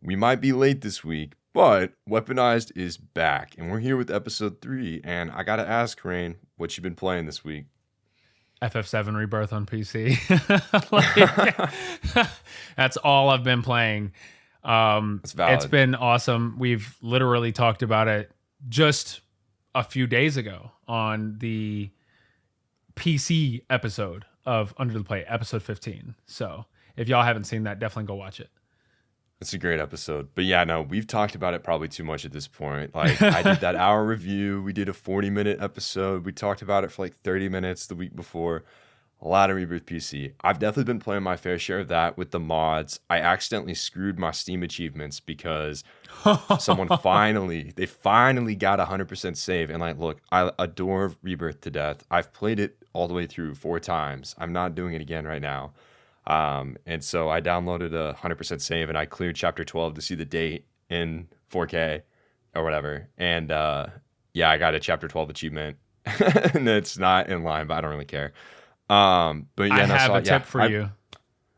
We might be late this week, but Weaponized is back, and we're here with episode 3. And I gotta ask, Rain, what you been playing this week? FF7 Rebirth on PC. Like, that's all I've been playing. That's valid. It's been awesome. We've literally talked about it just a few days ago on the PC episode of Under the Plate, episode 15. So if y'all haven't seen that, definitely go watch it. It's a great episode. But yeah, no, we've talked about it probably too much at this point. Like, I did that hour review. We did a 40-minute episode. We talked about it for like 30 minutes the week before. A lot of Rebirth PC. I've definitely been playing my fair share of that with the mods. I accidentally screwed my Steam achievements because someone finally got 100% save. And like, look, I adore Rebirth to death. I've played it all the way through 4 times. I'm not doing it again right now. And so I downloaded a 100% save and I cleared chapter 12 to see the date in 4K or whatever. And yeah, I got a chapter 12 achievement and it's not in line, but I don't really care. But yeah, I have a tip for you.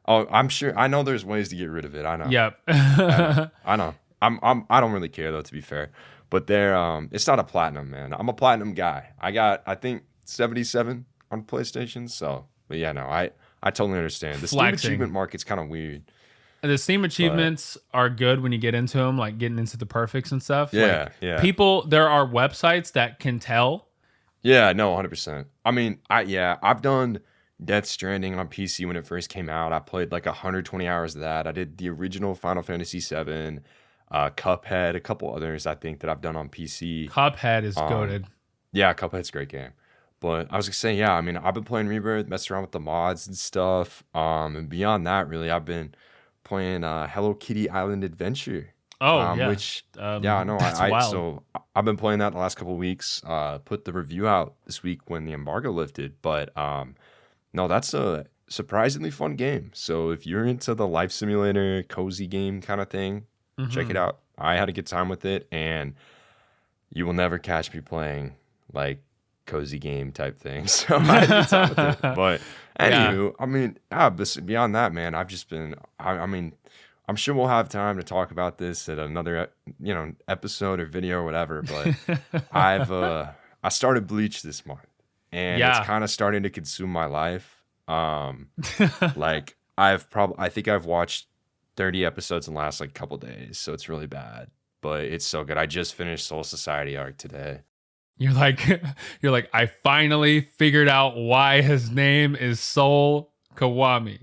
Oh, I'm sure. I know there's ways to get rid of it. I know. Yep. I know. I don't really care though, to be fair. But it's not a platinum, man. I'm a platinum guy. I got, I think, 77 on PlayStation. So, but yeah, no, I totally understand. The Steam achievement market's kind of weird. The Steam achievements are good when you get into them, like getting into the perfects and stuff. Yeah, like, yeah. There are websites that can tell. Yeah, no, 100%. I mean, I've done Death Stranding on PC when it first came out. I played like 120 hours of that. I did the original Final Fantasy VII, Cuphead, a couple others I think that I've done on PC. Cuphead is goated. Yeah, Cuphead's a great game. But I was gonna say, yeah, I mean, I've been playing Rebirth, messing around with the mods and stuff. And beyond that, really, I've been playing Hello Kitty Island Adventure. Oh, yeah. Which, yeah, I know. So I've been playing that the last couple of weeks. Put the review out this week when the embargo lifted. But no, that's a surprisingly fun game. So if you're into the life simulator, cozy game kind of thing, check it out. I had a good time with it, and you will never catch me playing like cozy game type thing. So I had a good time with it. But anywho, I mean, beyond that, man, I've just been, I mean, I'm sure we'll have time to talk about this at another, episode or video or whatever. But I started Bleach this month, and it's kind of starting to consume my life. Like I think I've watched 30 episodes in the last like couple days, so it's really bad. But it's so good. I just finished Soul Society arc today. You're like, I finally figured out why his name is Soul Kawami.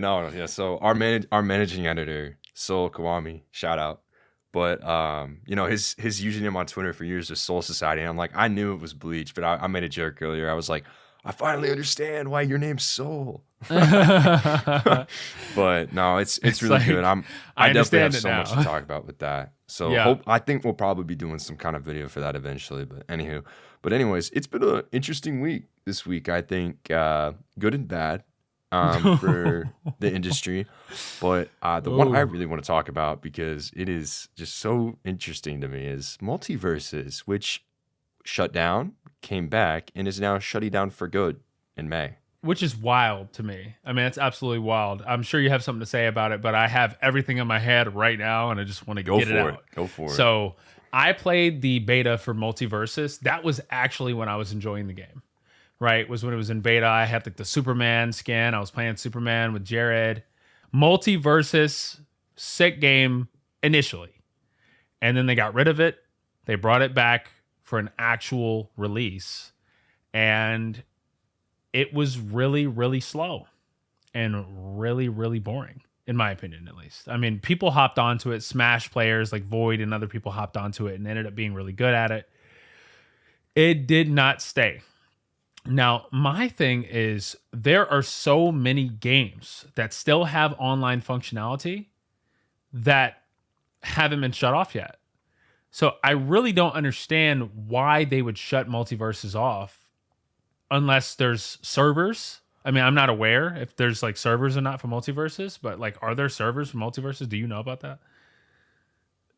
No. So our managing editor, Soul Kawami, shout out. But his username on Twitter for years was Soul Society. And I'm like, I knew it was Bleach, but I made a joke earlier. I was like, I finally understand why your name's Soul. But no, it's really like, good. I definitely have so now. much to talk about with that. So I think we'll probably be doing some kind of video for that eventually. But anyways, it's been an interesting week this week. I think good and bad for the industry. But the one I really want to talk about, because it is just so interesting to me, is Multiversus, which shut down, came back, and is now shutting down for good in May. Which is wild to me. I mean, it's absolutely wild. I'm sure you have something to say about it, but I have everything in my head right now, and I just want to get it out. Go for it. So I played the beta for Multiversus. That was actually when I was enjoying the game, right? Was when it was in beta. I had like the Superman skin. I was playing Superman with Jared. Multiversus, sick game initially. And then they got rid of it. They brought it back for an actual release. And it was really, really slow and really, really boring, in my opinion, at least. I mean, people hopped onto it. Smash players like Void and other people hopped onto it and ended up being really good at it. It did not stay. Now, my thing is, there are so many games that still have online functionality that haven't been shut off yet. So I really don't understand why they would shut Multiversus off unless there's servers. I mean, I'm not aware if there's like servers or not for Multiversus, but like, are there servers for Multiversus? Do you know about that?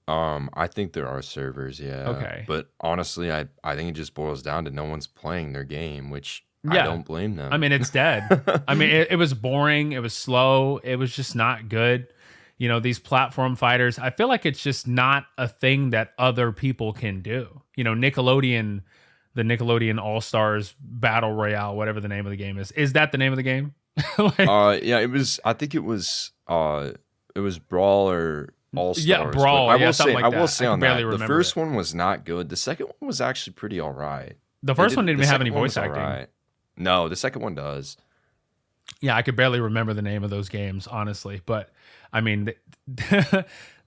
I think there are servers, yeah. Okay. But honestly, I think it just boils down to no one's playing their game, which I don't blame them. I mean, it's dead. I mean, it was boring. It was slow. It was just not good. These platform fighters, I feel like it's just not a thing that other people can do. Nickelodeon, the Nickelodeon All-Stars Battle Royale, whatever the name of the game is that the name of the game? Yeah, it was. I think it was. It was Brawl or All Stars. Yeah, Brawl. I Yeah, will something say, like I that. will say I can on barely that, the remember first it. one was not good. The second one was actually pretty all right. The first one didn't The even have second any one was voice acting. all right. No, the second one does. Yeah, I could barely remember the name of those games, honestly. But I mean,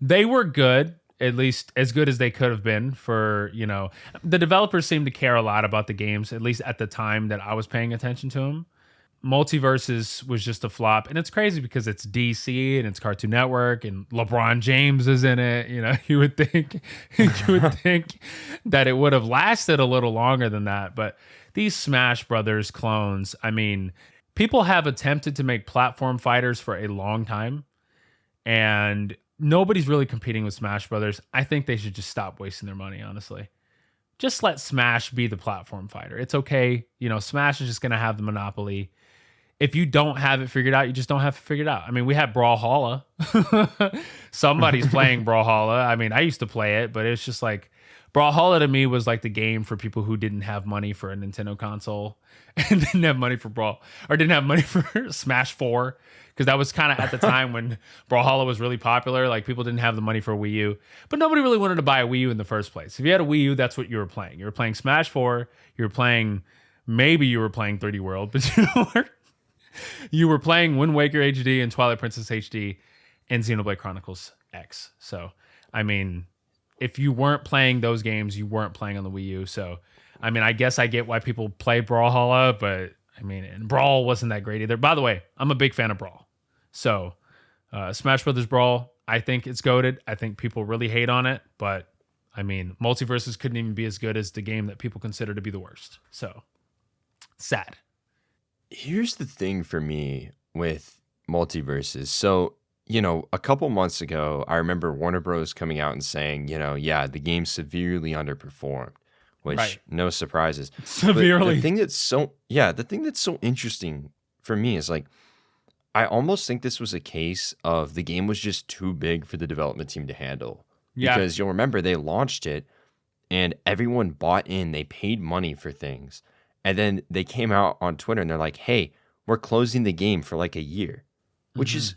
they were good, at least as good as they could have been for, the developers seemed to care a lot about the games, at least at the time that I was paying attention to them. Multiversus was just a flop. And it's crazy because it's DC and it's Cartoon Network and LeBron James is in it. You would think that it would have lasted a little longer than that. But these Smash Brothers clones, I mean, people have attempted to make platform fighters for a long time, and nobody's really competing with Smash Brothers. I think they should just stop wasting their money, honestly. Just let Smash be the platform fighter. It's okay. Smash is just going to have the monopoly. If you don't have it figured out, you just don't have it figured out. I mean, we have Brawlhalla. Somebody's playing Brawlhalla. I mean, I used to play it, but it's just like Brawlhalla to me was like the game for people who didn't have money for a Nintendo console and didn't have money for Brawl or didn't have money for Smash 4. Because that was kind of at the time when Brawlhalla was really popular. Like, people didn't have the money for a Wii U. But nobody really wanted to buy a Wii U in the first place. If you had a Wii U, that's what you were playing. You were playing Smash 4. Maybe you were playing 3D World. But you were playing Wind Waker HD and Twilight Princess HD and Xenoblade Chronicles X. So, I mean, if you weren't playing those games, you weren't playing on the Wii U. So, I mean, I guess I get why people play Brawlhalla, but I mean, and Brawl wasn't that great either. By the way, I'm a big fan of Brawl. So, Smash Brothers Brawl, I think it's goated. I think people really hate on it, but I mean, Multiversus couldn't even be as good as the game that people consider to be the worst. So, sad. Here's the thing for me with Multiversus. So, a couple months ago, I remember Warner Bros. Coming out and saying, yeah, the game severely underperformed, which Right. no surprises. Severely. But the thing that's so interesting for me is like, I almost think this was a case of the game was just too big for the development team to handle. Yeah. Because you'll remember they launched it and everyone bought in, they paid money for things. And then they came out on Twitter and they're like, hey, we're closing the game for like a year, which is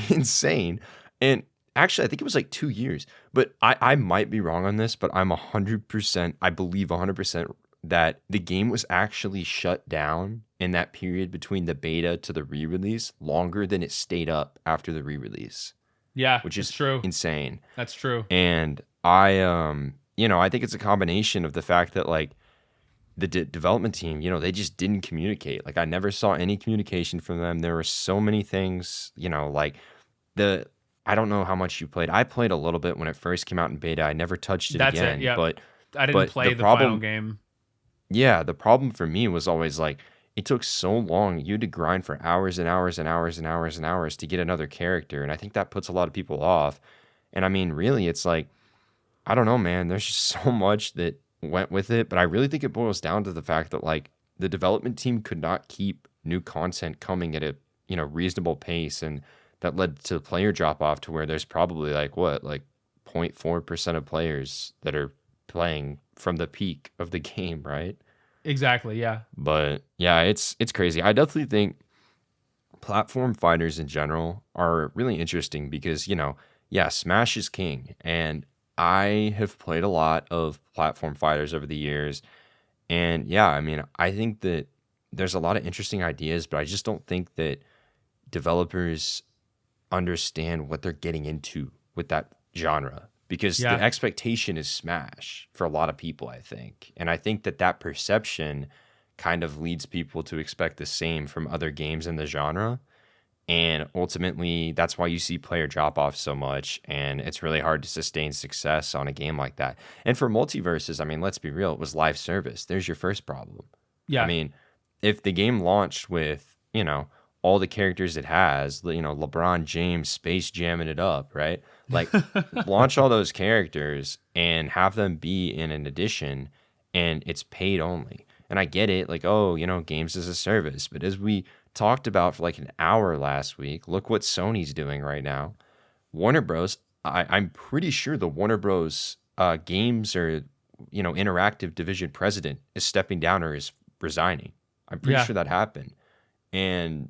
insane. And actually, I think it was like 2 years. But I might be wrong on this, but I believe 100% that the game was actually shut down in that period between the beta to the re-release longer than it stayed up after the re-release. Yeah, which is true. Insane. That's true. And I think it's a combination of the fact that like the development team, they just didn't communicate. Like I never saw any communication from them. There were so many things, like I don't know how much you played. I played a little bit when it first came out in beta. I never touched it That's again. it, yeah. But I didn't play the final game. Yeah, the problem for me was always like it took so long. You had to grind for hours and hours and hours and hours and hours to get another character. And I think that puts a lot of people off. And I mean, really, it's like, I don't know, man. There's just so much that went with it. But I really think it boils down to the fact that like the development team could not keep new content coming at a, reasonable pace. And that led to player drop off to where there's probably like 0.4% of players that are playing from the peak of the game, right? Exactly, yeah. But yeah, it's crazy. I definitely think platform fighters in general are really interesting because, Smash is king. And I have played a lot of platform fighters over the years. And yeah, I mean, I think that there's a lot of interesting ideas, but I just don't think that developers understand what they're getting into with that genre. Because the expectation is Smash for a lot of people, I think. And I think that perception kind of leads people to expect the same from other games in the genre. And ultimately, that's why you see player drop-off so much. And it's really hard to sustain success on a game like that. And for Multiversus, I mean, let's be real. It was live service. There's your first problem. Yeah. I mean, if the game launched with, all the characters it has, LeBron James space jamming it up, right? Like launch all those characters and have them be in an edition and it's paid only. And I get it, like, games as a service. But as we talked about for like an hour last week, look what Sony's doing right now. Warner Bros. I'm pretty sure the Warner Bros. Games or interactive division president is stepping down or is resigning. I'm pretty Yeah. sure that happened, and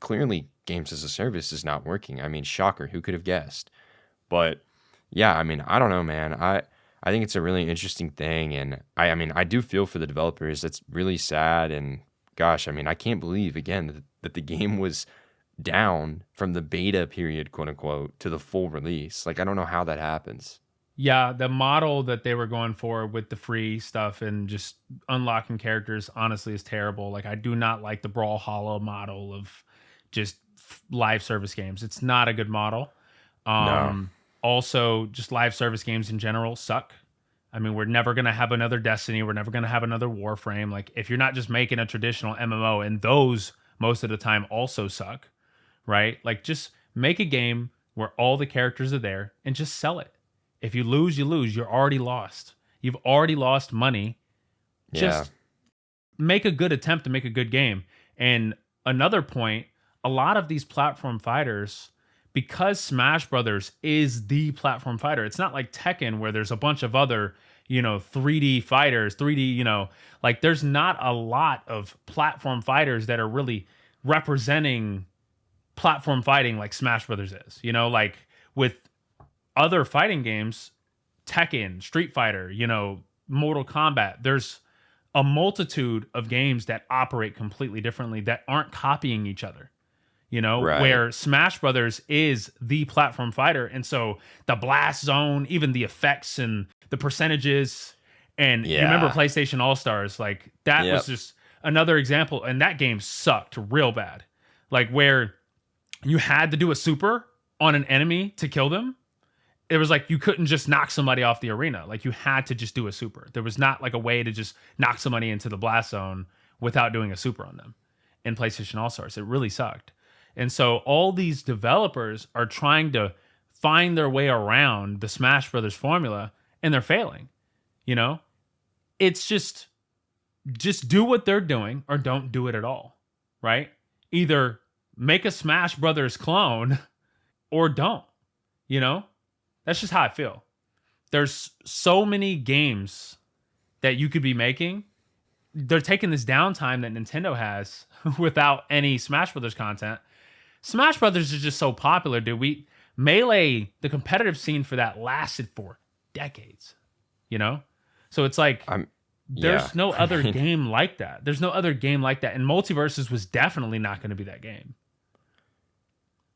clearly games as a service is not working. I mean, shocker, who could have guessed? But yeah, I mean, I don't know, man. I think it's a really interesting thing, and I mean, I do feel for the developers. It's really sad, and gosh, I mean, I can't believe again that the game was down from the beta period, quote unquote, to the full release. Like, I don't know how that happens. Yeah, the model that they were going for with the free stuff and just unlocking characters honestly is terrible. Like, I do not like the Brawlhalla model of just live service games. It's not a good model. No. Also, just live service games in general suck. I mean, we're never going to have another Destiny. We're never going to have another Warframe. Like, if you're not just making a traditional MMO, and those most of the time also suck, right? Like, just make a game where all the characters are there and just sell it. If you lose, you lose. You're already lost. You've already lost money. Just make a good attempt to make a good game. And another point, a lot of these platform fighters, because Smash Brothers is the platform fighter, it's not like Tekken where there's a bunch of other, 3D fighters, 3D, like there's not a lot of platform fighters that are really representing platform fighting like Smash Brothers is. Like with other fighting games, Tekken, Street Fighter, Mortal Kombat, there's a multitude of games that operate completely differently that aren't copying each other. Right. Where Smash Brothers is the platform fighter. And so the blast zone, even the effects and the percentages, and you remember PlayStation All-Stars, like that was just another example. And that game sucked real bad. Like where you had to do a super on an enemy to kill them. It was like you couldn't just knock somebody off the arena. Like you had to just do a super. There was not like a way to just knock somebody into the blast zone without doing a super on them in PlayStation All-Stars. It really sucked. And so all these developers are trying to find their way around the Smash Brothers formula, and they're failing. It's just do what they're doing or don't do it at all, right? Either make a Smash Brothers clone or don't, That's just how I feel. There's so many games that you could be making. They're taking this downtime that Nintendo has without any Smash Brothers content. Smash Brothers is just so popular, dude. Melee, the competitive scene for that lasted for decades, So it's like there's no other game like that. There's no other game like that. And Multiversus was definitely not going to be that game.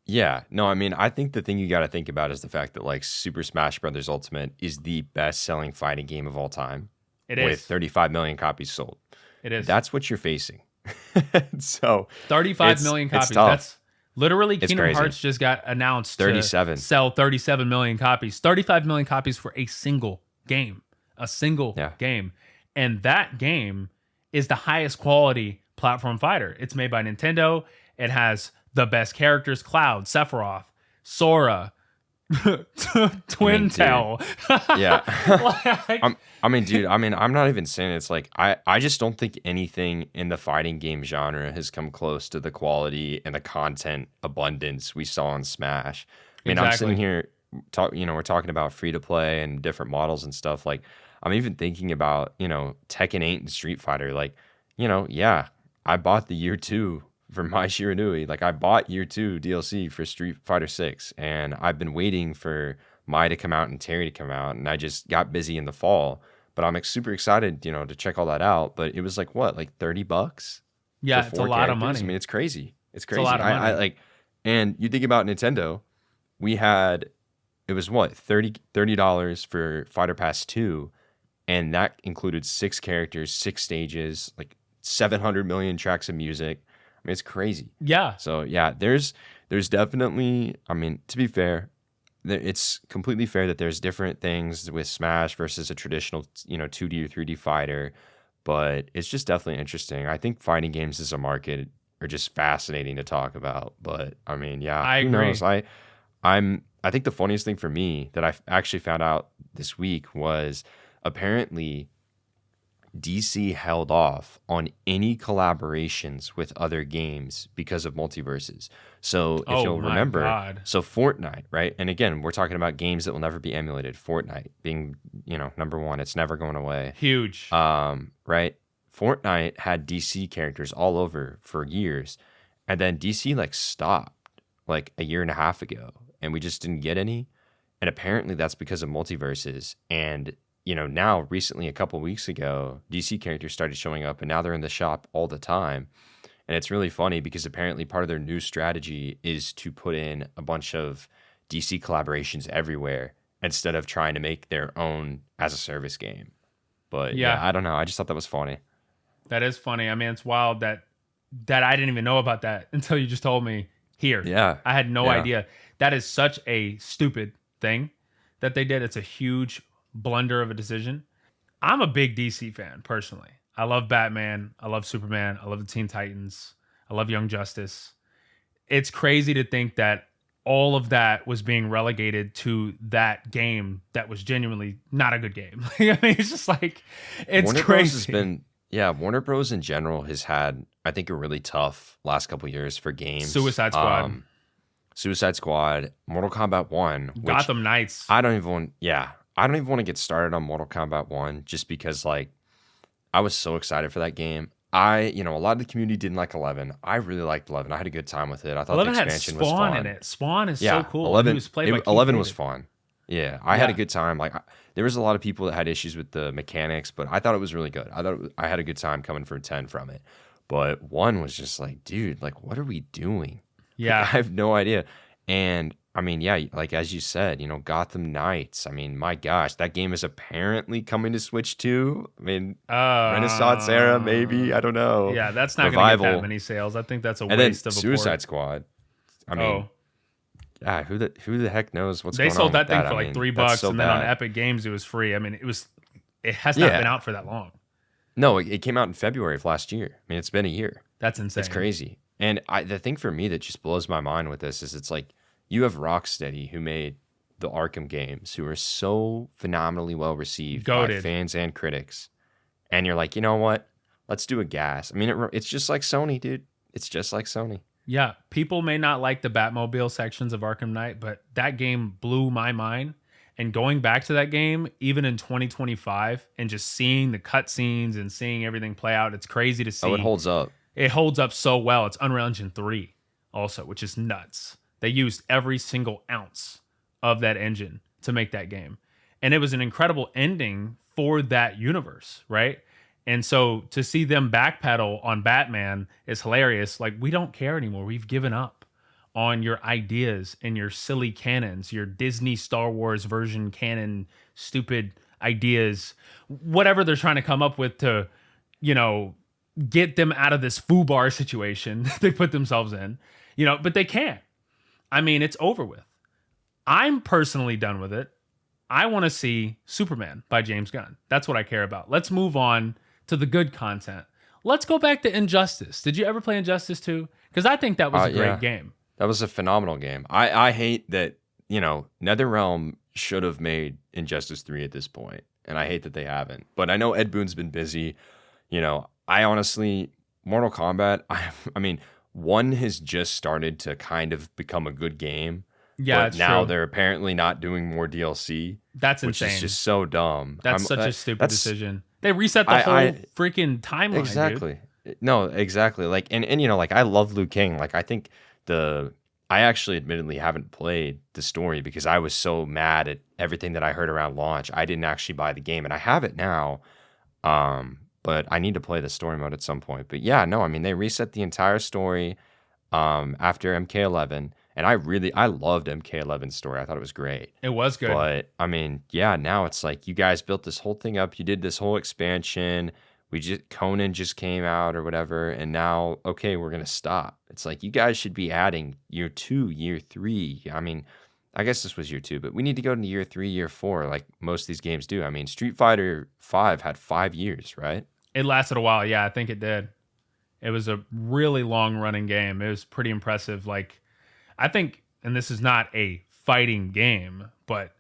Yeah, no, I mean, I think the thing you got to think about is the fact that like Super Smash Bros. Ultimate is the best-selling fighting game of all time. It is. With 35 million copies sold. It is. That's what you're facing. So 35 million copies. That's literally Kingdom Hearts just got announced 37. to sell 37 million copies. 35 million copies for a single game. A single game. And that game is the highest quality platform fighter. It's made by Nintendo. It has the best characters: Cloud, Sephiroth, Sora, Twin Tail. Yeah. Dude, I'm not even saying it's like, I just don't think anything in the fighting game genre has come close to the quality and the content abundance we saw in Smash. I mean, I'm sitting here, we're talking about free to play and different models and stuff. Like, I'm even thinking about, Tekken 8 and Street Fighter. Like, I bought the year 2 for Mai Shiranui. Like, I bought year 2 DLC for Street Fighter 6, and I've been waiting for Mai to come out and Terry to come out, and I just got busy in the fall. But I'm super excited, to check all that out. But it was like what, like $30? Yeah, it's a lot of money. I mean, it's crazy. It's crazy. It's a lot of money. I like, and you think about Nintendo, it was what, $30 for Fighter Pass 2, and that included 6 characters, 6 stages, like 700 million tracks of music. I mean, it's crazy. Yeah. So yeah, there's definitely, I mean, to be fair, it's completely fair that there's different things with Smash versus a traditional, 2D or 3D fighter, but it's just definitely interesting. I think fighting games as a market are just fascinating to talk about. But I mean, yeah, I who agree. knows? I think the funniest thing for me that I actually found out this week was apparently DC held off on any collaborations with other games because of Multiverses. So if you'll remember, God. so Fortnite, right? And again, we're talking about games that will never be emulated. Fortnite being, number one, it's never going away. Huge. Right? Fortnite had DC characters all over for years. And then DC stopped a year and a half ago, and we just didn't get any. And apparently that's because of Multiverses. And now recently, a couple weeks ago, DC characters started showing up, and now they're in the shop all the time. And it's really funny because apparently part of their new strategy is to put in a bunch of DC collaborations everywhere instead of trying to make their own as a service game. But yeah, I don't know. I just thought that was funny. That is funny. I mean, it's wild that I didn't even know about that until you just told me here. Yeah. I had no idea. That is such a stupid thing that they did. It's a huge blunder of a decision. I'm a big DC fan personally. I love Batman. I love Superman. I love the Teen Titans. I love Young Justice. It's crazy to think that all of that was being relegated to that game that was genuinely not a good game. I mean, it's just it's Warner crazy. Bros. Has been, Warner Bros. In general has had, I think, a really tough last couple of years for games. Suicide Squad. Mortal Kombat 1. Gotham Knights. I don't even want to get started on Mortal Kombat 1 just because I was so excited for that game. A lot of the community didn't like 11. I really liked 11. I had a good time with it. I thought 11 the expansion had Spawn was fun. in it. Spawn is so cool. 11 11 was fun. Yeah, I had a good time. There was a lot of people that had issues with the mechanics, but I thought it was really good. I had a good time coming for 10 from it. But 1 was just dude, what are we doing? Yeah. I have no idea. And I mean, as you said, Gotham Knights. I mean, my gosh, that game is apparently coming to Switch too. I mean, Renaissance era, maybe. I don't know. Yeah, that's not going to get that many sales. I think that's a waste of a Suicide Squad. I mean, who the heck knows what's going on? They sold that thing for $3, so and then on Epic Games it was free. I mean, it has not been out for that long. No, it came out in February of last year. I mean, it's been a year. That's insane. It's crazy. And the thing for me that just blows my mind with this is it's you have Rocksteady, who made the Arkham games, who are so phenomenally well received by fans and critics. And you're you know what? Let's do a gas. I mean, it's just like Sony, dude. It's just like Sony. Yeah, people may not like the Batmobile sections of Arkham Knight, but that game blew my mind. And going back to that game, even in 2025, and just seeing the cutscenes and seeing everything play out, it's crazy to see. Oh, it holds up. It holds up so well. It's Unreal Engine 3 also, which is nuts. They used every single ounce of that engine to make that game. And it was an incredible ending for that universe, right? And so to see them backpedal on Batman is hilarious. We don't care anymore. We've given up on your ideas and your silly canons, your Disney Star Wars version canon, stupid ideas, whatever they're trying to come up with to, get them out of this foobar situation they put themselves in, but they can't. I mean, it's over with. I'm personally done with it. I want to see Superman by James Gunn. That's what I care about. Let's move on to the good content. Let's go back to Injustice. Did you ever play Injustice 2? Because I think that was a great game. That was a phenomenal game. I hate that, NetherRealm should have made Injustice 3 at this point, and I hate that they haven't. But I know Ed Boon's been busy. I honestly, Mortal Kombat, I mean, 1 has just started to kind of become a good game. Yeah, but now true. They're apparently not doing more DLC. That's insane. Which is just so dumb. That's such a stupid decision. They reset the whole freaking timeline. Exactly. Dude. No, exactly. And I love Liu Kang. I think I actually admittedly haven't played the story because I was so mad at everything that I heard around launch. I didn't actually buy the game, and I have it now. But I need to play the story mode at some point. But yeah, no, I mean, they reset the entire story after MK11. And I loved MK11's story. I thought it was great. It was good. But I mean, yeah, now it's you guys built this whole thing up. You did this whole expansion. Conan just came out or whatever. And now, okay, we're going to stop. It's you guys should be adding year 2, year 3. I mean, I guess this was year 2, but we need to go into year 3, year 4, like most of these games do. I mean, Street Fighter 5 had 5 years, right? It lasted a while. Yeah, I think it did. It was a really long running game. It was pretty impressive. I think, and this is not a fighting game, but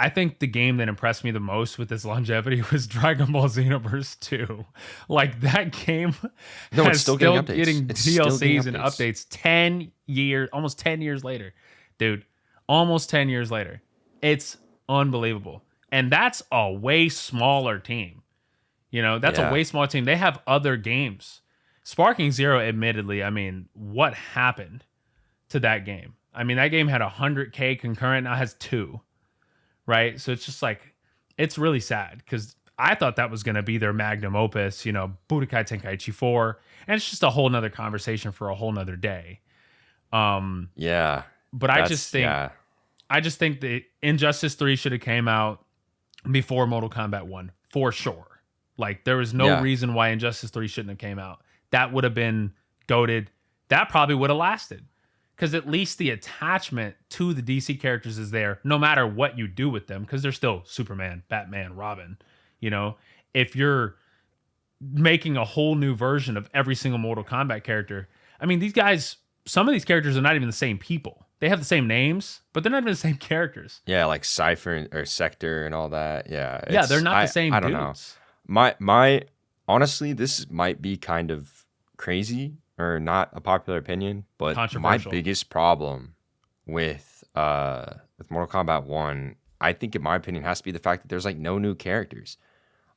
I think the game that impressed me the most with this longevity was Dragon Ball Xenoverse 2. Like that game No, it's has still still getting updates. getting It's still getting DLCs and updates 10 years, almost 10 years later. Dude, almost 10 years later. It's unbelievable. And that's a way smaller team. You know, that's a way smaller team. They have other games. Sparking Zero, admittedly, I mean, what happened to that game? I mean, that game had 100K concurrent, now has 2. Right? So it's just like, it's really sad because I thought that was going to be their magnum opus, you know, Budokai Tenkaichi 4. And it's just a whole nother conversation for a whole nother day. Yeah. But I just think that Injustice 3 should have came out before Mortal Kombat 1, for sure. Like, there was no reason why Injustice 3 shouldn't have came out. That would have been goated. That probably would have lasted. Because at least the attachment to the DC characters is there, no matter what you do with them, because they're still Superman, Batman, Robin. You know, if you're making a whole new version of every single Mortal Kombat character, I mean, these guys, some of these characters are not even the same people. They have the same names, but they're not even the same characters. Yeah, like Cypher or Sector and all that. Yeah. Yeah, they're not the same I don't dudes. know. My honestly, this might be kind of crazy or not a popular opinion, but my biggest problem with Mortal Kombat 1, I think in my opinion, has to be the fact that there's like no new characters.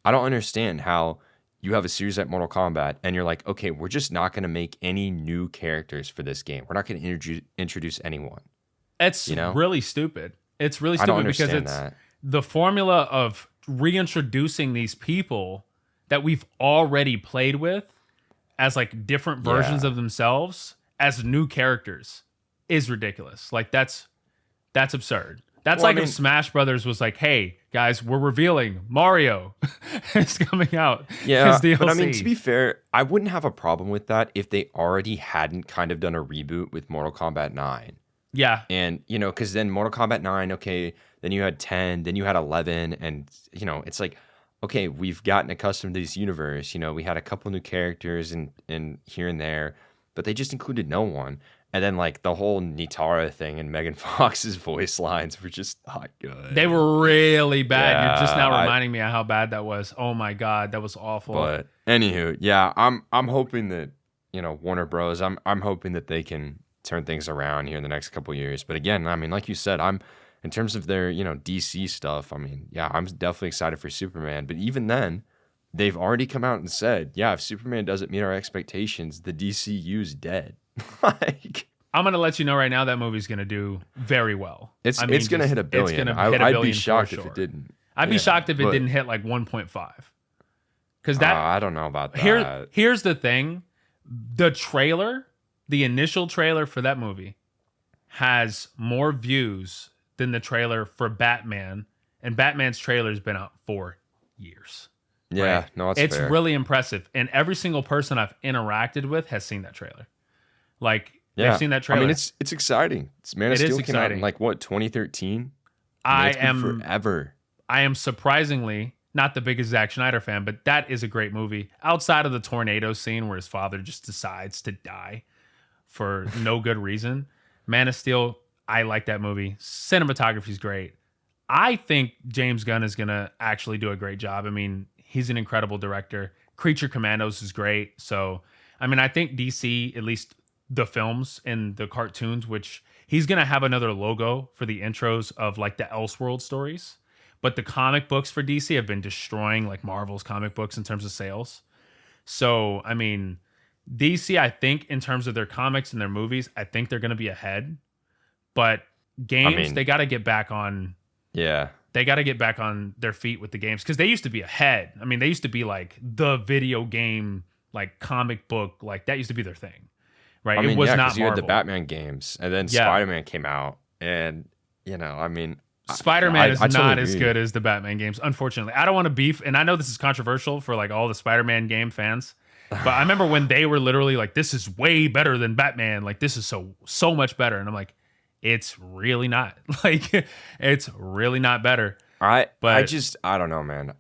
I don't understand how you have a series like Mortal Kombat and you're like, okay, we're just not going to make any new characters for this game. We're not going to introduce anyone. It's really stupid. It's really stupid because it's the formula of reintroducing these people that we've already played with as like different versions of themselves as new characters is ridiculous. Like that's absurd. That's if Smash Brothers was like, hey guys, we're revealing Mario is coming out. Yeah, but I mean, to be fair, I wouldn't have a problem with that if they already hadn't kind of done a reboot with Mortal Kombat 9. Yeah. And, you know, because then Mortal Kombat 9, okay, then you had 10, then you had 11, and, you know, it's like, okay, we've gotten accustomed to this universe. You know, we had a couple new characters and here and there, but they just included no one. And then, like, the whole Nitara thing and Megan Fox's voice lines were just not good. They were really bad. Yeah, you're just now reminding me of how bad that was. Oh, my God. That was awful. But, anywho, yeah, I'm hoping that, you know, Warner Bros., I'm hoping that they can turn things around here in the next couple of years. But, again, I mean, like you said, in terms of their, you know, DC stuff, I mean, yeah, I'm definitely excited for Superman. But even then, they've already come out and said, yeah, if Superman doesn't meet our expectations, the DCU's dead. Like, I'm going to let you know right now that movie's going to do very well. It's going to hit $1 billion. I'd be shocked if it didn't. I'd be shocked if it didn't hit like 1.5. Because that I don't know about that. Here's the thing. The trailer, the initial trailer for that movie has more views than the trailer for Batman. And Batman's trailer's been out for years. Yeah, right? no, it's fair. Really impressive. And every single person I've interacted with has seen that trailer. Like, they've seen that trailer. I mean, it's exciting. Man of Steel came out in like, what, 2013? Forever. I am surprisingly not the biggest Zack Snyder fan, but that is a great movie. Outside of the tornado scene where his father just decides to die for no good reason, Man of Steel, I like that movie. Cinematography's great. I think James Gunn is going to actually do a great job. I mean, he's an incredible director. Creature Commandos is great. So, I mean, I think DC, at least the films and the cartoons, which he's going to have another logo for the intros of like the Elseworld stories. But the comic books for DC have been destroying like Marvel's comic books in terms of sales. So, I mean, DC, I think in terms of their comics and their movies, I think they're going to be ahead. But games, they got to get back on. Yeah. They got to get back on their feet with the games because they used to be ahead. I mean, they used to be like the video game, like comic book, like that used to be their thing, right? I mean, it was not Marvel. You had the Batman games, and then Spider-Man came out, and you know, I mean, Spider-Man is not as good as the Batman games, unfortunately. I don't want to beef, and I know this is controversial for like all the Spider-Man game fans, but I remember when they were literally like, "This is way better than Batman. Like, this is so much better," and I'm like, it's really not. Like, it's really not better. I don't know, man.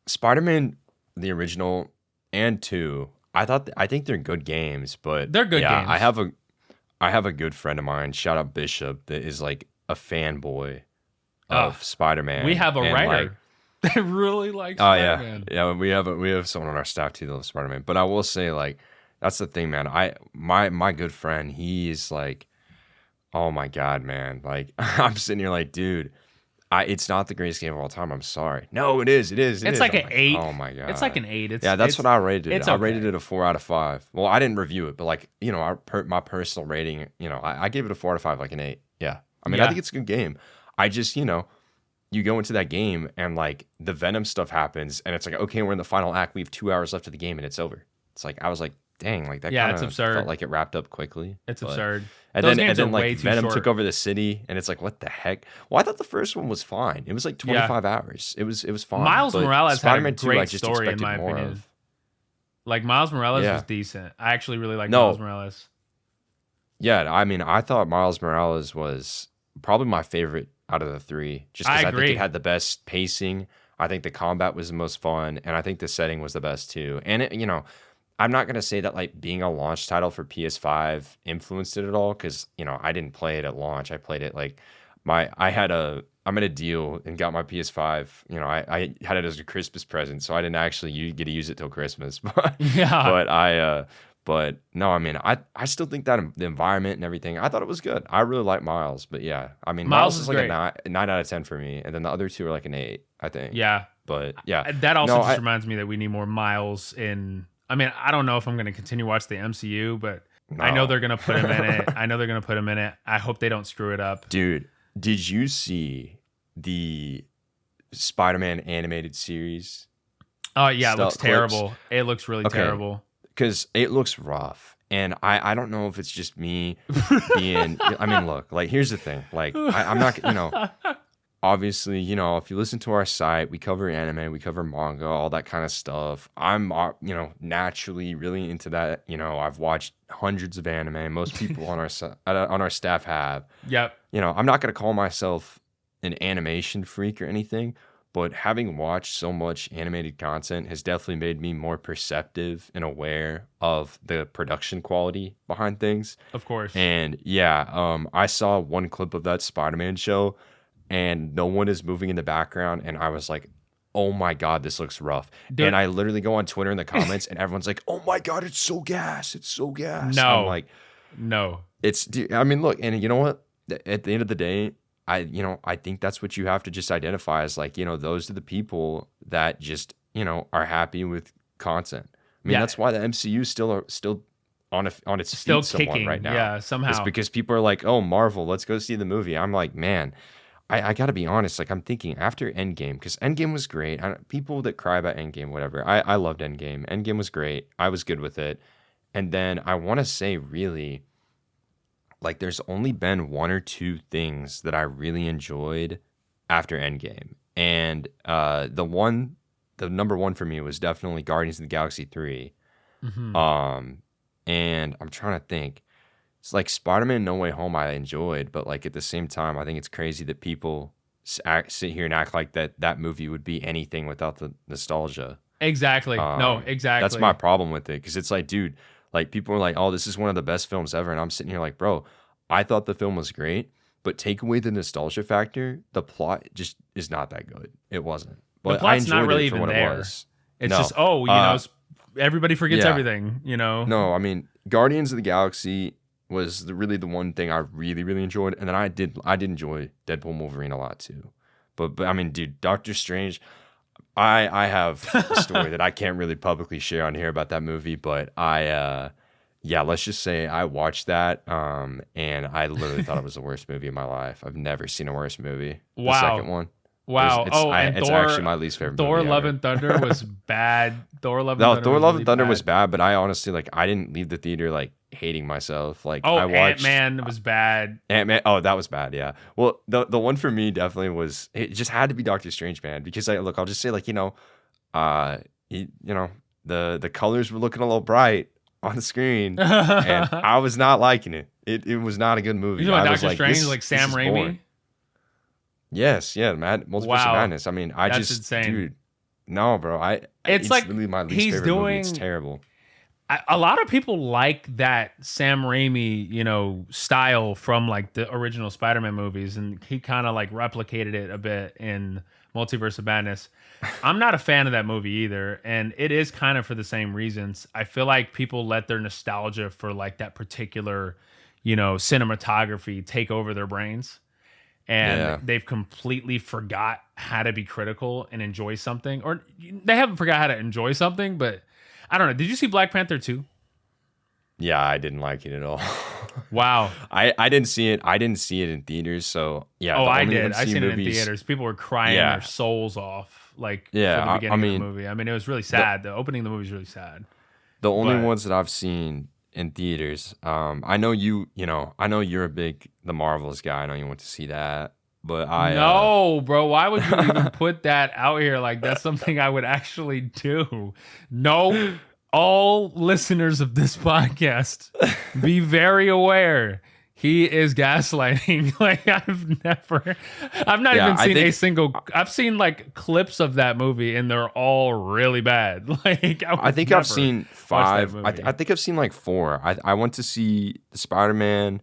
Spider-Man, the original and 2, I think they're good games, but they're good games. I have a good friend of mine, shout out Bishop, that is like a fanboy of Spider-Man. We have a and, writer that really likes oh Spider-Man. yeah, we have someone on our staff too that loves Spider-Man. But I will say, like, that's the thing, man. My good friend, he's like, oh my god, man. Like, I'm sitting here like, dude, it's not the greatest game of all time. I'm sorry. No, it is. It's like an 8. Oh my god. It's like an 8. Yeah, that's what I rated it. It's I okay. rated it a 4 out of 5. Well, I didn't review it, but like, my personal rating, I gave it a 4 out of 5, like an 8. Yeah. I mean, I think it's a good game. I just, you go into that game and like the Venom stuff happens and it's like, okay, we're in the final act. We have 2 hours left of the game and it's over. It's like, I was like, dang, like that it's absurd. felt like it wrapped up quickly. It's absurd. And Those then games are like way too Venom short. took over the city and it's like, what the heck? Well, I thought the first one was fine. It was like 25 hours. It was fine. Miles but Morales Spider-Man had a 2, great I just story in expected my more opinion. of. Like Miles Morales was decent. I actually really like No. Miles Morales. Yeah, I mean, I thought Miles Morales was probably my favorite out of the 3, just because I think it had the best pacing. I think the combat was the most fun, and I think the setting was the best too. And it, I'm not gonna say that like being a launch title for PS5 influenced it at all, because I didn't play it at launch. I played it like I'm in a deal and got my PS5. I had it as a Christmas present, so I didn't actually get to use it till Christmas. But But no, I mean, I still think that the environment and everything, I thought it was good. I really like Miles, but yeah, I mean, Miles is like great. a 9 out of 10 for me, and then the other 2 are like an 8, I think. Yeah, but yeah, that also reminds me that we need more Miles in. I mean, I don't know if I'm going to continue watch the MCU, but I know they're going to put him in it. I hope they don't screw it up. Dude, did you see the Spider-Man animated series? Oh yeah, it looks terrible. It looks really terrible. Because it looks rough, and I don't know if it's just me being. I mean, look, like here's the thing, like I'm not, obviously, if you listen to our site, we cover anime, we cover manga, all that kind of stuff. I'm, naturally really into that. I've watched hundreds of anime. Most people on our staff have. Yep. I'm not gonna call myself an animation freak or anything. But having watched so much animated content has definitely made me more perceptive and aware of the production quality behind things. Of course. And yeah, I saw one clip of that Spider-Man show and no one is moving in the background. And I was like, oh my God, this looks rough. Dude. And I literally go on Twitter in the comments and everyone's like, oh my God, it's so gas. It's so gas. No. I'm like, no. I mean, look, and you know what? At the end of the day, I think that's what you have to just identify as like, those are the people that just, are happy with content. I mean, that's why the MCU is still on its feet kicking right now. Yeah, somehow. It's because people are like, oh, Marvel, let's go see the movie. I'm like, man, I got to be honest. Like, I'm thinking after Endgame, because Endgame was great. People that cry about Endgame, whatever. I loved Endgame. Endgame was great. I was good with it. And then I want to say, really, like, there's only been 1 or 2 things that I really enjoyed after Endgame. And the number 1 for me was definitely Guardians of the Galaxy 3. Mm-hmm. And I'm trying to think. It's like Spider-Man No Way Home I enjoyed, but like at the same time, I think it's crazy that people sit here and act like that movie would be anything without the nostalgia. Exactly. No, exactly. That's my problem with it, because it's like, dude, like people are like, oh, this is one of the best films ever. And I'm sitting here like, bro, I thought the film was great, but take away the nostalgia factor, the plot just is not that good. It wasn't. But the plot's not really it for even what there. It was. It's just, everybody forgets everything, No, I mean, Guardians of the Galaxy was really the one thing I really, really enjoyed. And then I did enjoy Deadpool and Wolverine a lot too. But I mean, dude, Doctor Strange, I have a story that I can't really publicly share on here about that movie, but let's just say I watched that, and I literally thought it was the worst movie of my life. I've never seen a worse movie. Wow. The second one. Wow. It's actually my least favorite Thor movie Love ever. and Thunder was bad. Thor Love and Thunder was bad, but I honestly, like, I didn't leave the theater, like, hating myself. Like, I watched Ant-Man was bad. Ant-Man, that was bad, yeah. Well, the one for me definitely was, it just had to be Doctor Strange, man, because I'll just say, like, the colors were looking a little bright on the screen, and I was not liking it. It was not a good movie. You know, Doctor Strange, like Sam Raimi? Boring. Yes, yeah, Multiverse of Madness. I mean, that's insane. Dude, no, bro. It's like really my least favorite movie. It's terrible. A lot of people like that Sam Raimi, style from like the original Spider-Man movies, and he kind of like replicated it a bit in Multiverse of Madness. I'm not a fan of that movie either, and it is kind of for the same reasons. I feel like people let their nostalgia for like that particular, cinematography take over their brains, and they've completely forgot how to be critical and enjoy something, or they haven't forgot how to enjoy something, but I don't know. Did you see Black Panther 2? Yeah, I didn't like it at all. Wow. I didn't see it. I didn't see it in theaters. So yeah. Oh, I did. I seen it in theaters. People were crying their souls off, like for the beginning of the movie. I mean, it was really sad. The opening of the movie is really sad. The only ones that I've seen in theaters. I know I know you're a big The Marvels guy. I know you went to see that. But no, bro. Why would you even put that out here? Like, that's something I would actually do. No, all listeners of this podcast, be very aware. He is gaslighting. Like, I've not even seen a single. I've seen like clips of that movie, and they're all really bad. Like, I think I've seen 5. I think I've seen like 4. I went to see the Spider-Man,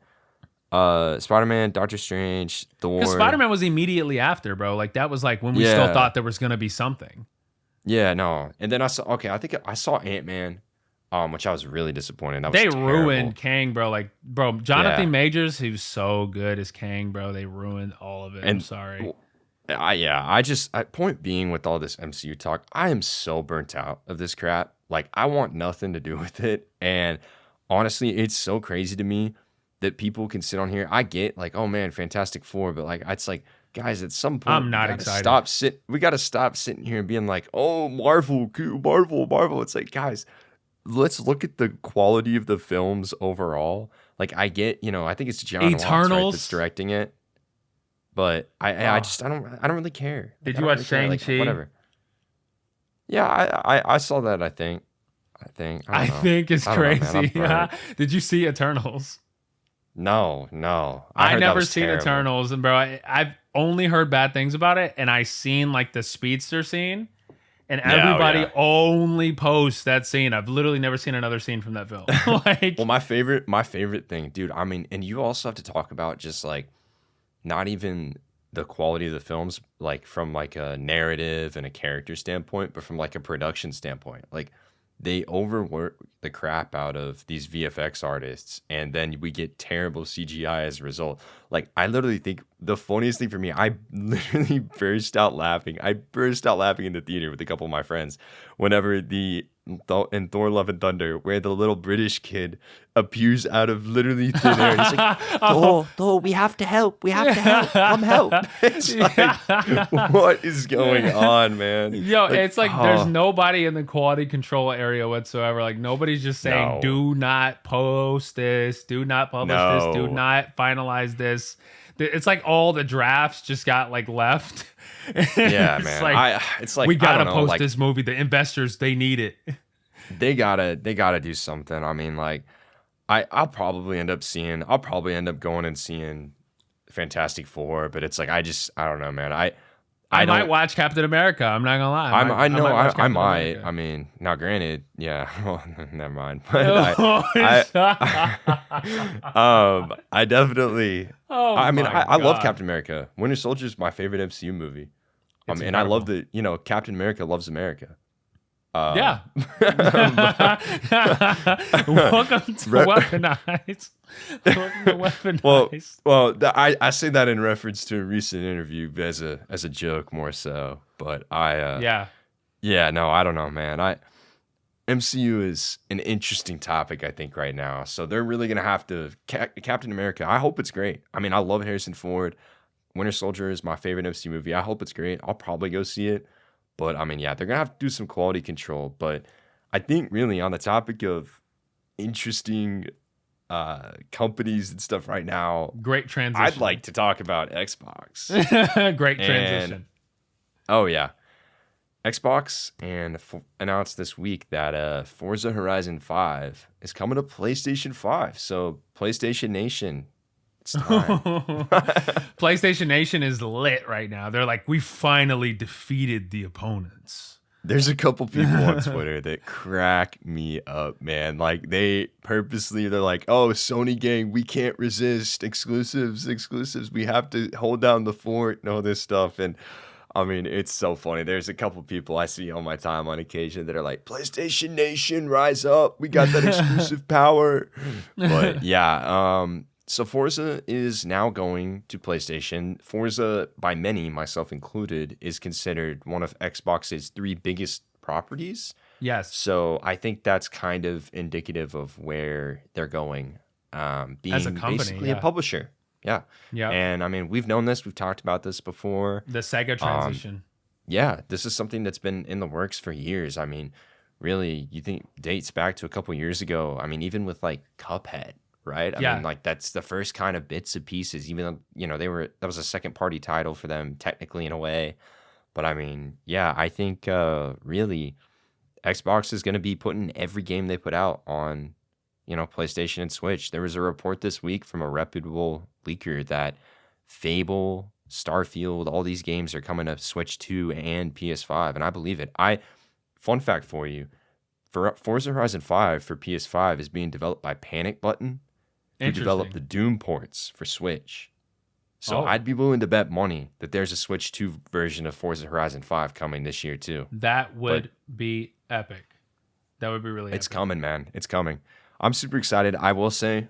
Doctor Strange, Thor. Because Spider-Man was immediately after, bro. Like, that was like when we still thought there was gonna be something. Yeah, no. And then I think I saw Ant-Man, which I was really disappointed. That was terrible. Ruined Kang, bro. Like, bro, Jonathan Majors, he was so good as Kang, bro. They ruined all of it. I'm sorry. Point being, with all this MCU talk, I am so burnt out of this crap. Like, I want nothing to do with it. And honestly, it's so crazy to me that people can sit on here. I get like, oh man, Fantastic Four, but like, it's like, guys, at some point, I'm not excited. We got to stop sitting here and being like, oh, Marvel. It's like, guys, let's look at the quality of the films overall. Like, I get, I think it's John Watts, right, that's directing it, but I don't really care. Did you watch Shang-Chi? Whatever. Yeah, I saw that. I think it's crazy. Did you see Eternals? No. I never seen terrible. Eternals, and bro, I've only heard bad things about it, and I seen like the speedster scene, and everybody only posts that scene. I've literally never seen another scene from that film. Like, well, my favorite thing, dude. I mean, and you also have to talk about just like not even the quality of the films, like from like a narrative and a character standpoint, but from like a production standpoint, like. They overwork the crap out of these VFX artists, and then we get terrible CGI as a result. Like, I literally think the funniest thing for me, I literally burst out laughing. I burst out laughing in the theater with a couple of my friends whenever in Thor: Love and Thunder, where the little British kid appears out of literally thin air. He's like, Thor, we have to help. Come help. It's like, what is going on, man? Yo, like, it's like there's nobody in the quality control area whatsoever. Like, nobody's just saying, do not post this, do not publish this, do not finalize this. It's like all the drafts just got like left. Yeah, man. It's like we gotta post this movie. The investors, they need it. They gotta do something. I mean, like, I'll probably end up going and seeing Fantastic Four, but it's like I don't know, man. I might watch Captain America. I'm not gonna lie. I might. I mean, now granted, yeah. Well, never mind. But I definitely. I love Captain America. Winter Soldier is my favorite MCU movie. And I love that Captain America loves America. Yeah. Welcome to Weaponized. Welcome to Weaponized. Well, I say that in reference to a recent interview as a joke more so. But I don't know, man. MCU is an interesting topic, I think, right now. So they're really gonna have to Captain America. I hope it's great. I mean, I love Harrison Ford. Winter Soldier is my favorite MCU movie. I hope it's great. I'll probably go see it. But I mean, yeah, they're gonna have to do some quality control. But I think really on the topic of interesting companies and stuff right now, great transition. I'd like to talk about Xbox. Great transition. Oh yeah, Xbox announced this week that Forza Horizon 5 is coming to PlayStation 5. So PlayStation Nation. It's time. PlayStation Nation is lit right now. They're like, we finally defeated the opponents. There's a couple people on Twitter that crack me up, man. Like they're like, "Oh, Sony gang, we can't resist exclusives. We have to hold down the fort and all this stuff." And I mean, it's so funny. There's a couple people I see on my time on occasion that are like, "PlayStation Nation, rise up. We got that exclusive power." But yeah, so Forza is now going to PlayStation. Forza, by many, myself included, is considered one of Xbox's 3 biggest properties. Yes. So I think that's kind of indicative of where they're going, being As a company, basically a publisher. Yeah. Yeah. And I mean, we've known this. We've talked about this before. The Sega transition. Yeah, this is something that's been in the works for years. I mean, really, you think dates back to a couple years ago. I mean, even with like Cuphead. Right. I mean, like that's the first kind of bits and pieces, even though, you know, that was a second party title for them technically in a way. But I mean, yeah, I think really Xbox is going to be putting every game they put out on, you know, PlayStation and Switch. There was a report this week from a reputable leaker that Fable, Starfield, all these games are coming to Switch 2 and PS5. And I believe it. Fun fact for you, Forza Horizon 5 for PS5 is being developed by Panic Button, who developed the Doom ports for Switch. So I'd be willing to bet money that there's a Switch 2 version of Forza Horizon 5 coming this year too. That would be epic. That would be really It's epic. coming, man. It's coming. I'm super excited. I will say,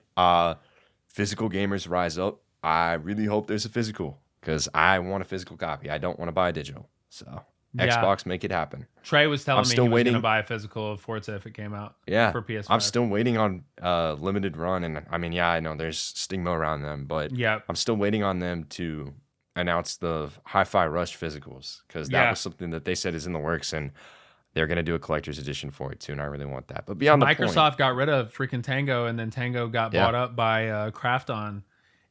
physical gamers rise up. I really hope there's a physical because I want a physical copy. I don't want to buy a digital. So Xbox, make it happen. Trey was telling me he was waiting going to buy a physical of Forza if it came out. Yeah, for PS5. I'm still waiting on limited run, and I mean, yeah, I know there's stigma around them, but yeah, I'm still waiting on them to announce the Hi-Fi Rush physicals because that was something that they said is in the works, and they're gonna do a collector's edition for it too, and I really want that. But beyond Microsoft got rid of freaking Tango, and then Tango got bought up by Krafton,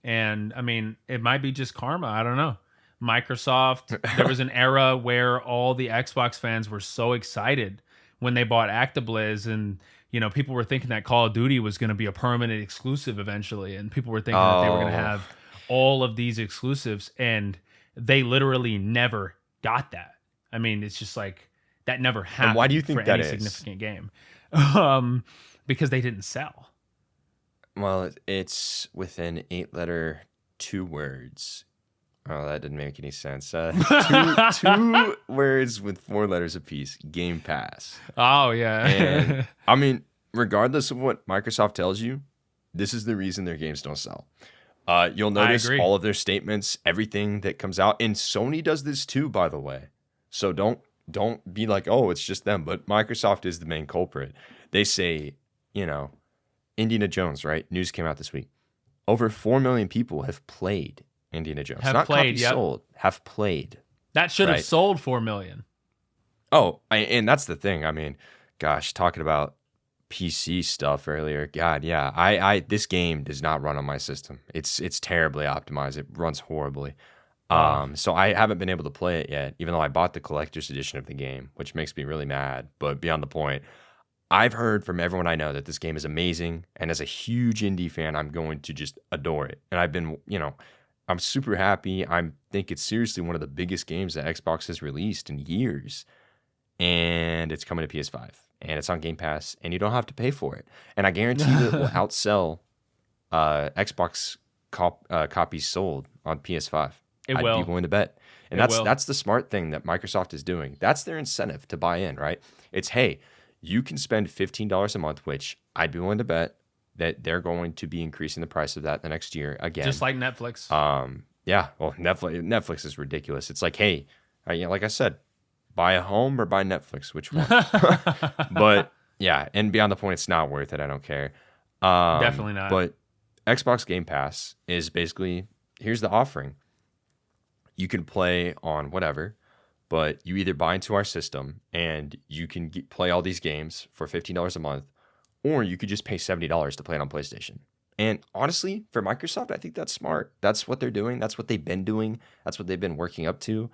and I mean, it might be just karma. I don't know. Microsoft, there was an era where all the Xbox fans were so excited when they bought ActiBliz, and you know, people were thinking that Call of Duty was going to be a permanent exclusive eventually, and people were thinking that they were going to have all of these exclusives, and they literally never got that. I mean, it's just like that never happened. And why do you think for that any is? Significant game? Because they didn't sell. Well, it's within 8-letter 2 words. Oh, that didn't make any sense. Two words with 4 letters apiece. Game Pass. Oh, yeah. And I mean, regardless of what Microsoft tells you, this is the reason their games don't sell. You'll notice all of their statements, everything that comes out. And Sony does this too, by the way. So don't be like, oh, it's just them. But Microsoft is the main culprit. They say, you know, Indiana Jones, right? News came out this week. Over 4 million people have played Indiana Jones. Have Not played, copies sold. Have played. That should have sold 4 million. Oh, and that's the thing. I mean, gosh, talking about PC stuff earlier. God, yeah. I this game does not run on my system. It's terribly optimized. It runs horribly. So I haven't been able to play it yet, even though I bought the collector's edition of the game, which makes me really mad. But beyond the point, I've heard from everyone I know that this game is amazing, and as a huge indie fan, I'm going to just adore it. And I've been, you know, I'm super happy. I think it's seriously one of the biggest games that Xbox has released in years. And it's coming to PS5. And it's on Game Pass. And you don't have to pay for it. And I guarantee that it will outsell Xbox copies sold on PS5. I'd be willing to bet. And that's the smart thing that Microsoft is doing. That's their incentive to buy in, right? It's, hey, you can spend $15 a month, which I'd be willing to bet that they're going to be increasing the price of that the next year again. Just like Netflix. Yeah. Well, Netflix is ridiculous. It's like, hey, like I said, buy a home or buy Netflix, which one? But yeah, and beyond the point, it's not worth it. I don't care. Definitely not. But Xbox Game Pass is basically, here's the offering. You can play on whatever, but you either buy into our system and you can play all these games for $15 a month, or you could just pay $70 to play it on PlayStation. And honestly, for Microsoft, I think that's smart. That's what they're doing. That's what they've been doing. That's what they've been working up to.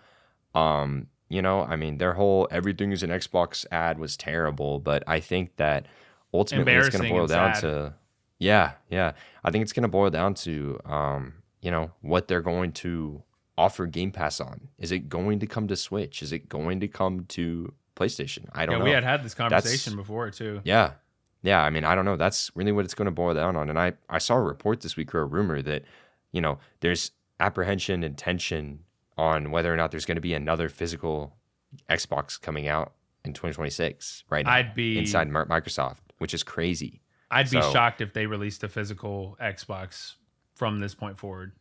You know, I mean, their whole everything is an Xbox ad was terrible, but I think that ultimately it's going to boil down to, I think it's going to boil down to, you know, what they're going to offer Game Pass on. Is it going to come to Switch? Is it going to come to PlayStation. I don't Yeah, know. we had this conversation before too. Yeah. Yeah, I mean, I don't know. That's really what it's going to boil down on. And I saw a report this week or a rumor that, there's apprehension and tension on whether or not there's going to be another physical Xbox coming out in 2026 right now inside Microsoft, which is crazy. I'd be shocked if they released a physical Xbox from this point forward.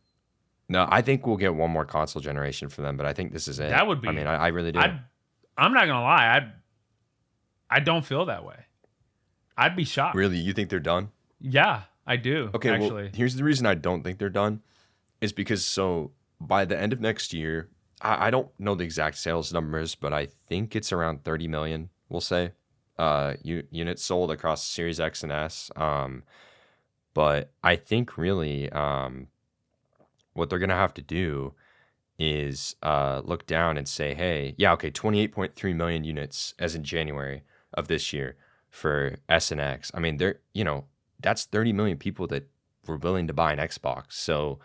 No, I think we'll get one more console generation from them, but I think this is it. That would be. I mean, I really do. I'm not gonna lie. I don't feel that way. I'd be shocked. Really, you think they're done? Yeah, I do. Okay, actually. Well, here's the reason I don't think they're done, is because by the end of next year, I don't know the exact sales numbers, but I think it's around 30 million. We'll say, units sold across Series X and S. But I think really, what they're gonna have to do is look down and say, hey, yeah, okay, 28.3 million units as in January of this year for S and X. I mean, that's 30 million people that were willing to buy an Xbox. So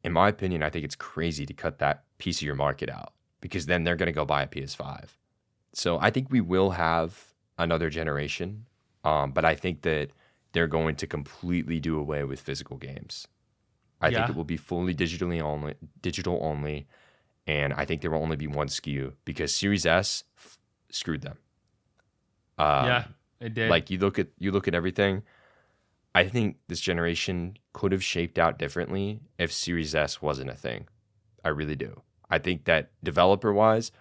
in my opinion, I think it's crazy to cut that piece of your market out, because then they're going to go buy a PS5. So I think we will have another generation, but I think that they're going to completely do away with physical games. I think it will be fully digital only, and I think there will only be one SKU, because Series S screwed them. Yeah, it did. Like you look at everything. I think this generation could have shaped out differently if Series S wasn't a thing. I really do. I think that developer-wise,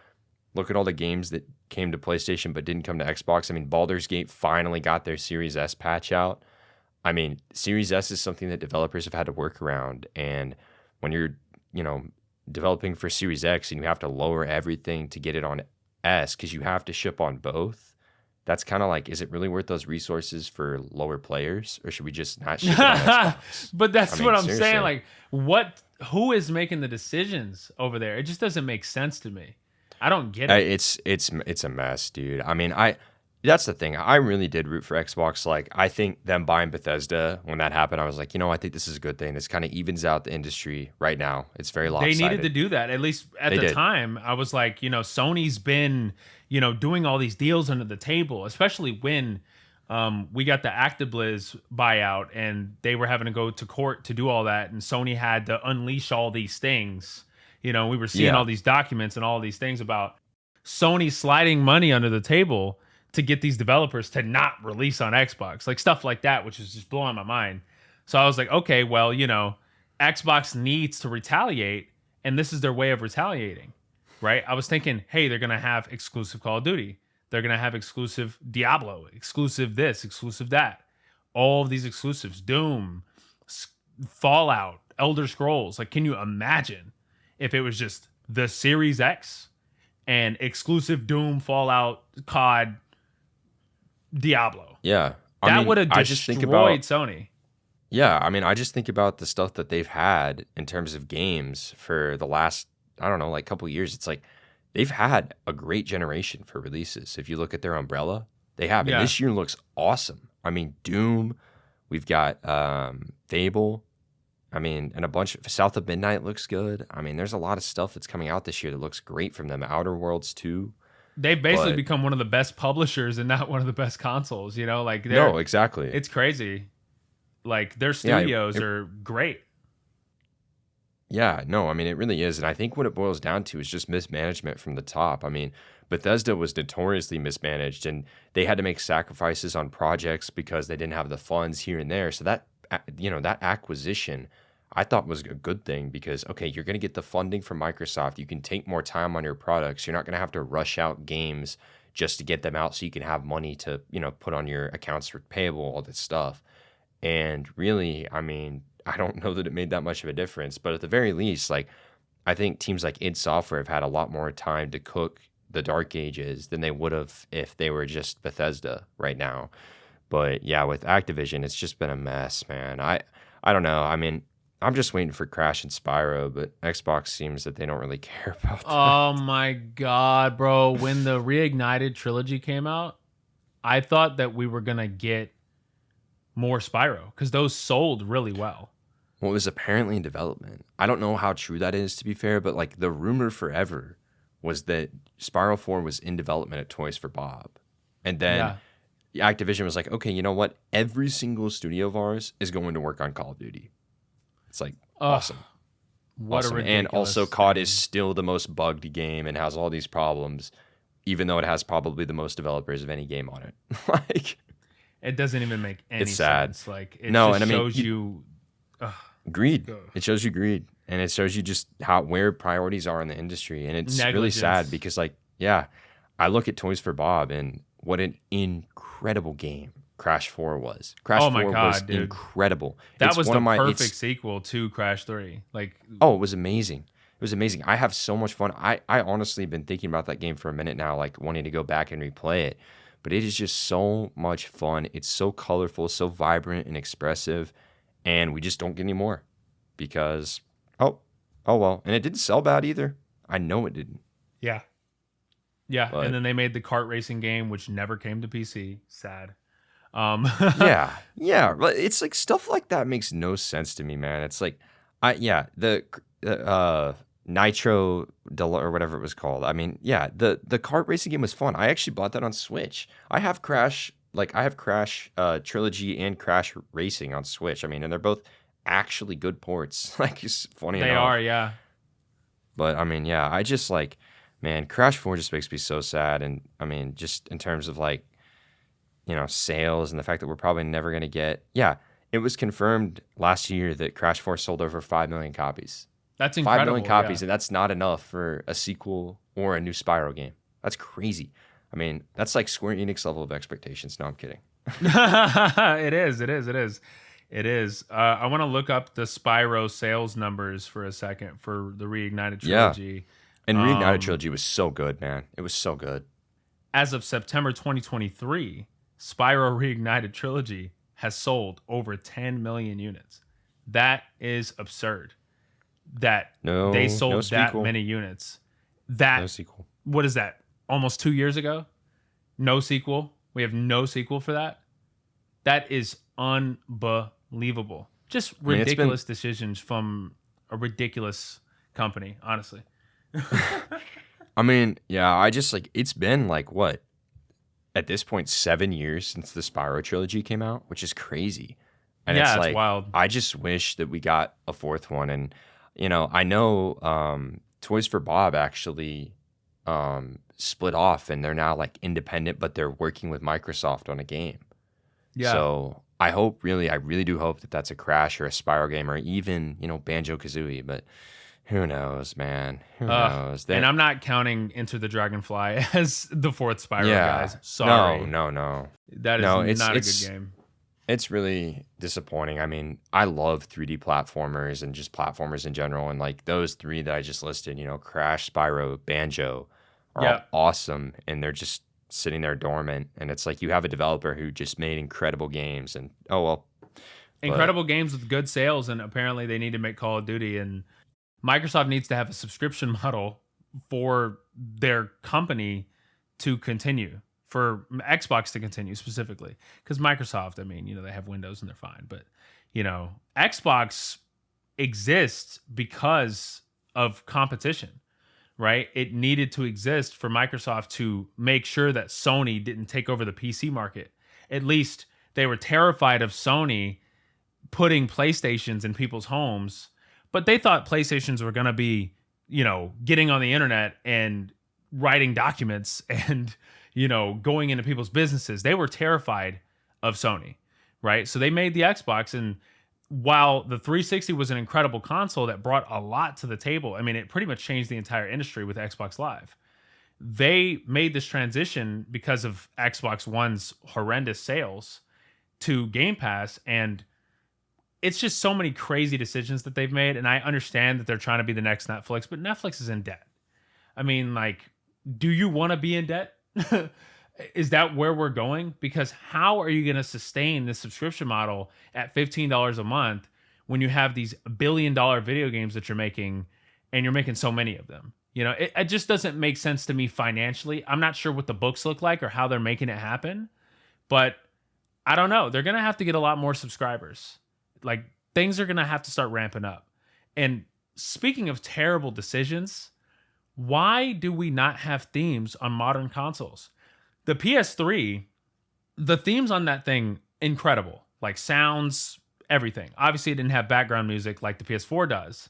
look at all the games that came to PlayStation but didn't come to Xbox. I mean, Baldur's Gate finally got their Series S patch out. I mean, Series S is something that developers have had to work around. And when you're, developing for Series X and you have to lower everything to get it on S because you have to ship on both, that's kind of like, is it really worth those resources for lower players, or should we just not ship it on Xbox? But that's what I'm saying. Like, who is making the decisions over there? It just doesn't make sense to me. I don't get it. It's a mess, dude. I mean, that's the thing. I really did root for Xbox. Like, I think them buying Bethesda, when that happened, I was like, I think this is a good thing. This kind of evens out the industry right now. It's very lopsided. They needed to do that. At least at the time, I was like, Sony's been, doing all these deals under the table, especially when we got the ActiBliz buyout and they were having to go to court to do all that. And Sony had to unleash all these things. We were seeing all these documents and all these things about Sony sliding money under the table to get these developers to not release on Xbox, like stuff like that, which is just blowing my mind. So I was like, okay, well, Xbox needs to retaliate, and this is their way of retaliating, right? I was thinking, hey, they're going to have exclusive Call of Duty. They're going to have exclusive Diablo, exclusive this, exclusive that. All of these exclusives, Doom, Fallout, Elder Scrolls. Like, can you imagine if it was just the Series X and exclusive Doom, Fallout, COD, Diablo? Yeah. That would have destroyed Sony. Yeah, I mean, I just think about the stuff that they've had in terms of games for the last, I don't know, like couple of years. It's like they've had a great generation for releases. If you look at their umbrella, they have. And this year looks awesome. I mean, Doom, we've got Fable, I mean, and a bunch of South of Midnight looks good. I mean, there's a lot of stuff that's coming out this year that looks great from them. Outer Worlds 2. They've basically become one of the best publishers and not one of the best consoles, Like, no, exactly. It's crazy. Like, their studios are great. Yeah, no, I mean, it really is. And I think what it boils down to is just mismanagement from the top. I mean, Bethesda was notoriously mismanaged, and they had to make sacrifices on projects because they didn't have the funds here and there. So that acquisition, I thought was a good thing, because, okay, you're going to get the funding from Microsoft. You can take more time on your products. You're not going to have to rush out games just to get them out so you can have money to, put on your accounts payable, all this stuff. And really, I mean, I don't know that it made that much of a difference, but at the very least, like, I think teams like id Software have had a lot more time to cook the dark ages than they would have if they were just Bethesda right now. But yeah, with Activision, it's just been a mess, man. I don't know. I mean, I'm just waiting for Crash and Spyro, but Xbox seems that they don't really care about that. Oh my God, bro. When the Reignited trilogy came out, I thought that we were going to get more Spyro because those sold really well. Well, it was apparently in development. I don't know how true that is, to be fair, but like the rumor forever was that Spyro 4 was in development at Toys for Bob. And then Yeah. Activision was like, okay, you know what? Every single studio of ours is going to work on Call of Duty. It's like, awesome. What Awesome. a And ridiculous also, COD thing. is still the most bugged game and has all these problems, even though it has probably the most developers of any game on it. Like, It doesn't even make any it's sad. sense. Like, it No, just and I mean, shows you. Ugh. greed. Ugh. It shows you greed, and it shows you just where priorities are in the industry, and it's really Negligence. sad because, like, yeah, I look at Toys for Bob and what an incredible game Crash 4 was. Crash Oh my 4 God, was dude. incredible. That It's was one the of my perfect sequel to Crash 3. Like, oh, it was amazing. It was amazing. I have so much fun. I honestly been thinking about that game for a minute now, like wanting to go back and replay it. But it is just so much fun. It's so colorful, so vibrant and expressive, and we just don't get any more because oh well. And it didn't sell bad either. I know it didn't. yeah. Yeah. But And then they made the kart racing game, which never came to PC. Sad. yeah. But it's like stuff like that makes no sense to me, man. It's like the Nitro or whatever it was called. I mean, yeah, the kart racing game was fun. I actually bought that on Switch. I have Crash Trilogy and Crash Racing on Switch. I mean, and they're both actually good ports. Like, it's funny They enough. are, yeah. But I mean, yeah, I just like, man, Crash 4 just makes me so sad. And I mean, just in terms of like, sales and the fact that we're probably never going to get, it was confirmed last year that Crash 4 sold over 5 million copies. That's 5 incredible. million copies, yeah. and that's not enough for a sequel or a new Spyro game. That's crazy. I mean, that's like Square Enix level of expectations. No, I'm kidding. It is. I want to look up the Spyro sales numbers for a second for the Reignited Yeah. trilogy. And Reignited Trilogy was so good, man. It was so good. As of September 2023, Spyro Reignited Trilogy has sold over 10 million units. That is absurd. That No, they sold no that sequel. many units. No sequel. What is that? Almost 2 years ago? No sequel. We have no sequel for that. That is unbelievable. Just mean, it's ridiculous decisions from a ridiculous company, honestly. I mean, yeah, I just like, it's been like what? At this point, 7 years since the Spyro trilogy came out, which is crazy. And Yeah, it's it's like, wild. I just wish that we got a fourth one. And, I know Toys for Bob actually split off and they're now like independent, but they're working with Microsoft on a game. Yeah. So I really do hope that that's a Crash or a Spyro game or even, Banjo-Kazooie. But who knows, man? Who knows? And I'm not counting Enter the Dragonfly as the fourth Spyro, guys. Sorry. No. That is No, not a good game. It's really disappointing. I mean, I love 3D platformers and just platformers in general. And like those three that I just listed, Crash, Spyro, Banjo are all awesome. And they're just sitting there dormant. And it's like you have a developer who just made incredible games. And Incredible games with good sales. And apparently they need to make Call of Duty. And Microsoft needs to have a subscription model for their company to continue. For Xbox to continue specifically, because Microsoft, I mean, they have Windows and they're fine, but Xbox exists because of competition, right? It needed to exist for Microsoft to make sure that Sony didn't take over the PC market. At least they were terrified of Sony putting PlayStations in people's homes, but they thought PlayStations were going to be, getting on the internet and writing documents and going into people's businesses. They were terrified of Sony, right? So they made the Xbox, and while the 360 was an incredible console that brought a lot to the table, I mean, it pretty much changed the entire industry with Xbox Live. They made this transition because of Xbox One's horrendous sales to Game Pass, and it's just so many crazy decisions that they've made, and I understand that they're trying to be the next Netflix, but Netflix is in debt. I mean, like, do you want to be in debt? Is that where we're going? Because how are you going to sustain this subscription model at $15 a month when you have these billion-dollar video games that you're making and you're making so many of them? It just doesn't make sense to me financially. I'm not sure what the books look like or how they're making it happen, but I don't know. They're going to have to get a lot more subscribers. Like, things are going to have to start ramping up. And speaking of terrible decisions, Why do we not have themes on modern consoles? The PS3, the themes on that thing, incredible. Like sounds, everything. Obviously, it didn't have background music like the PS4 does,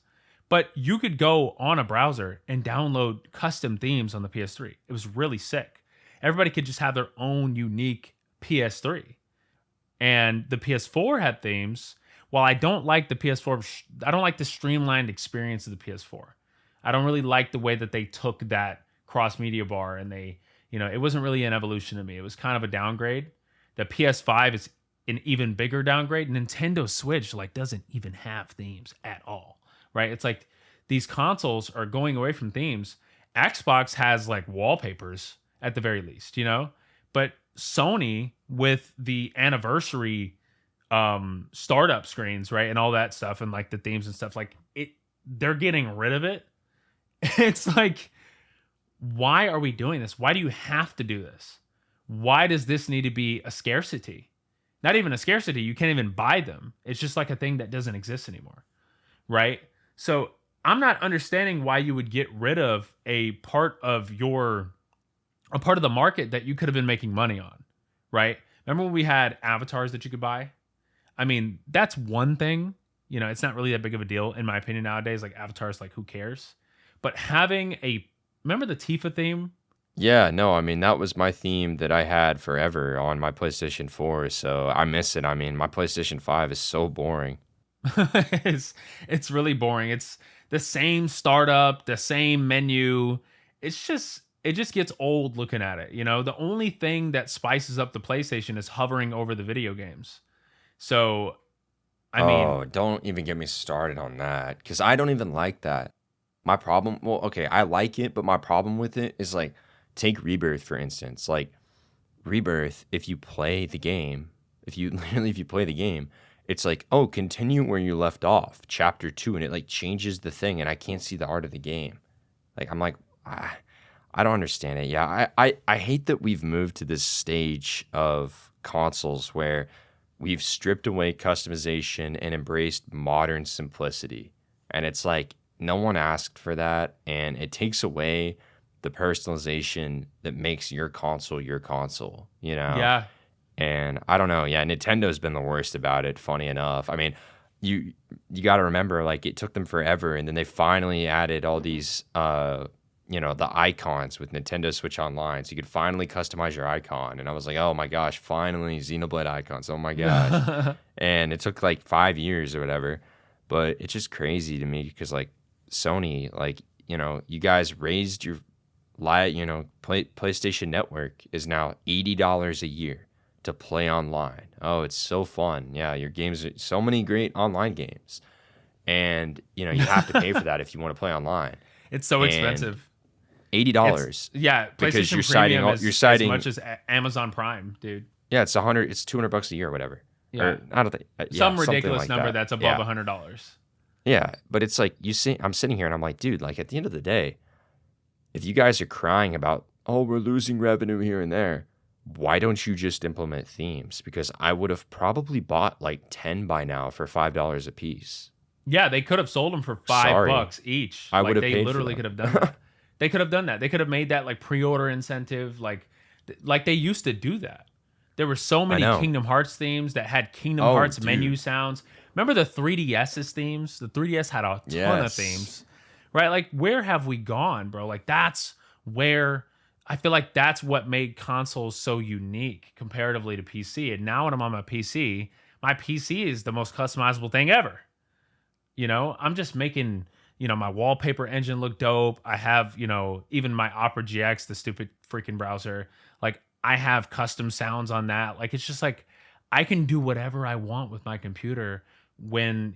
but you could go on a browser and download custom themes on the PS3. It was really sick. Everybody could just have their own unique PS3. And the PS4 had themes. While I don't like the PS4, I don't like the streamlined experience of the PS4. I don't really like the way that they took that cross media bar and they, it wasn't really an evolution to me. It was kind of a downgrade. The PS5 is an even bigger downgrade. Nintendo Switch like doesn't even have themes at all, right? It's like these consoles are going away from themes. Xbox has like wallpapers at the very least, but Sony with the anniversary startup screens, right, and all that stuff, and like the themes and stuff, like they're getting rid of it. It's like, why are we doing this? Why do you have to do this? Why does this need to be a scarcity? Not even a scarcity. You can't even buy them. It's just like a thing that doesn't exist anymore, right? So I'm not understanding why you would get rid of a part of the market that you could have been making money on, right? Remember when we had avatars that you could buy? I mean, that's one thing. It's not really that big of a deal, in my opinion, nowadays. Like, avatars, like, who cares? But remember the Tifa theme? Yeah, no, I mean, that was my theme that I had forever on my PlayStation 4, so I miss it. I mean, my PlayStation 5 is so boring. It's really boring. It's the same startup, the same menu. It just gets old looking at it. The only thing that spices up the PlayStation is hovering over the video games. So, I mean, don't even get me started on that, because I don't even like that. My problem, well, okay, I like it, but my problem with it is like, take Rebirth, for instance. Like, Rebirth, if you play the game, if you play the game, it's like, oh, continue where you left off, chapter 2, and it like changes the thing, and I can't see the art of the game. Like, I'm like, I don't understand it. Yeah, I hate that we've moved to this stage of consoles where we've stripped away customization and embraced modern simplicity. And it's like, no one asked for that, and it takes away the personalization that makes your console, Yeah. And I don't know. Yeah, Nintendo's been the worst about it, funny enough. I mean, you got to remember, like, it took them forever, and then they finally added all these, the icons with Nintendo Switch Online, so you could finally customize your icon. And I was like, oh my gosh, finally, Xenoblade icons. Oh my gosh. And it took like 5 years or whatever. But it's just crazy to me because, like, Sony, like, you guys raised your PlayStation Network is now $80 a year to play online. Oh, it's so fun. Yeah, your games are so many great online games. And, you have to pay for that if you want to play online. It's so expensive. $80. Yeah, because you're Premium citing as much as Amazon Prime, dude. Yeah, it's $200 a year or whatever. Yeah. Or, I don't think some ridiculous like number that. that's above $100. Yeah, but it's like I'm sitting here and I'm like, dude, like at the end of the day, if you guys are crying about, oh, we're losing revenue here and there, why don't you just implement themes? Because I would have probably bought like 10 by now for $5 a piece. Yeah, they could have sold them for $5 each. I would have paid paid literally for could have done that. They could have done that. They could have made that like pre-order incentive, like they used to do that. There were so many Kingdom Hearts themes that had Kingdom Hearts menu sounds. Remember the 3DS's themes? The 3DS had a ton of themes, right? Like, where have we gone, bro? Like, that's where I feel like that's what made consoles so unique comparatively to PC. And now when I'm on my PC is the most customizable thing ever. I'm just making, my wallpaper engine look dope. I have, even my Opera GX, the stupid freaking browser. Like, I have custom sounds on that. Like, it's just like, I can do whatever I want with my computer when,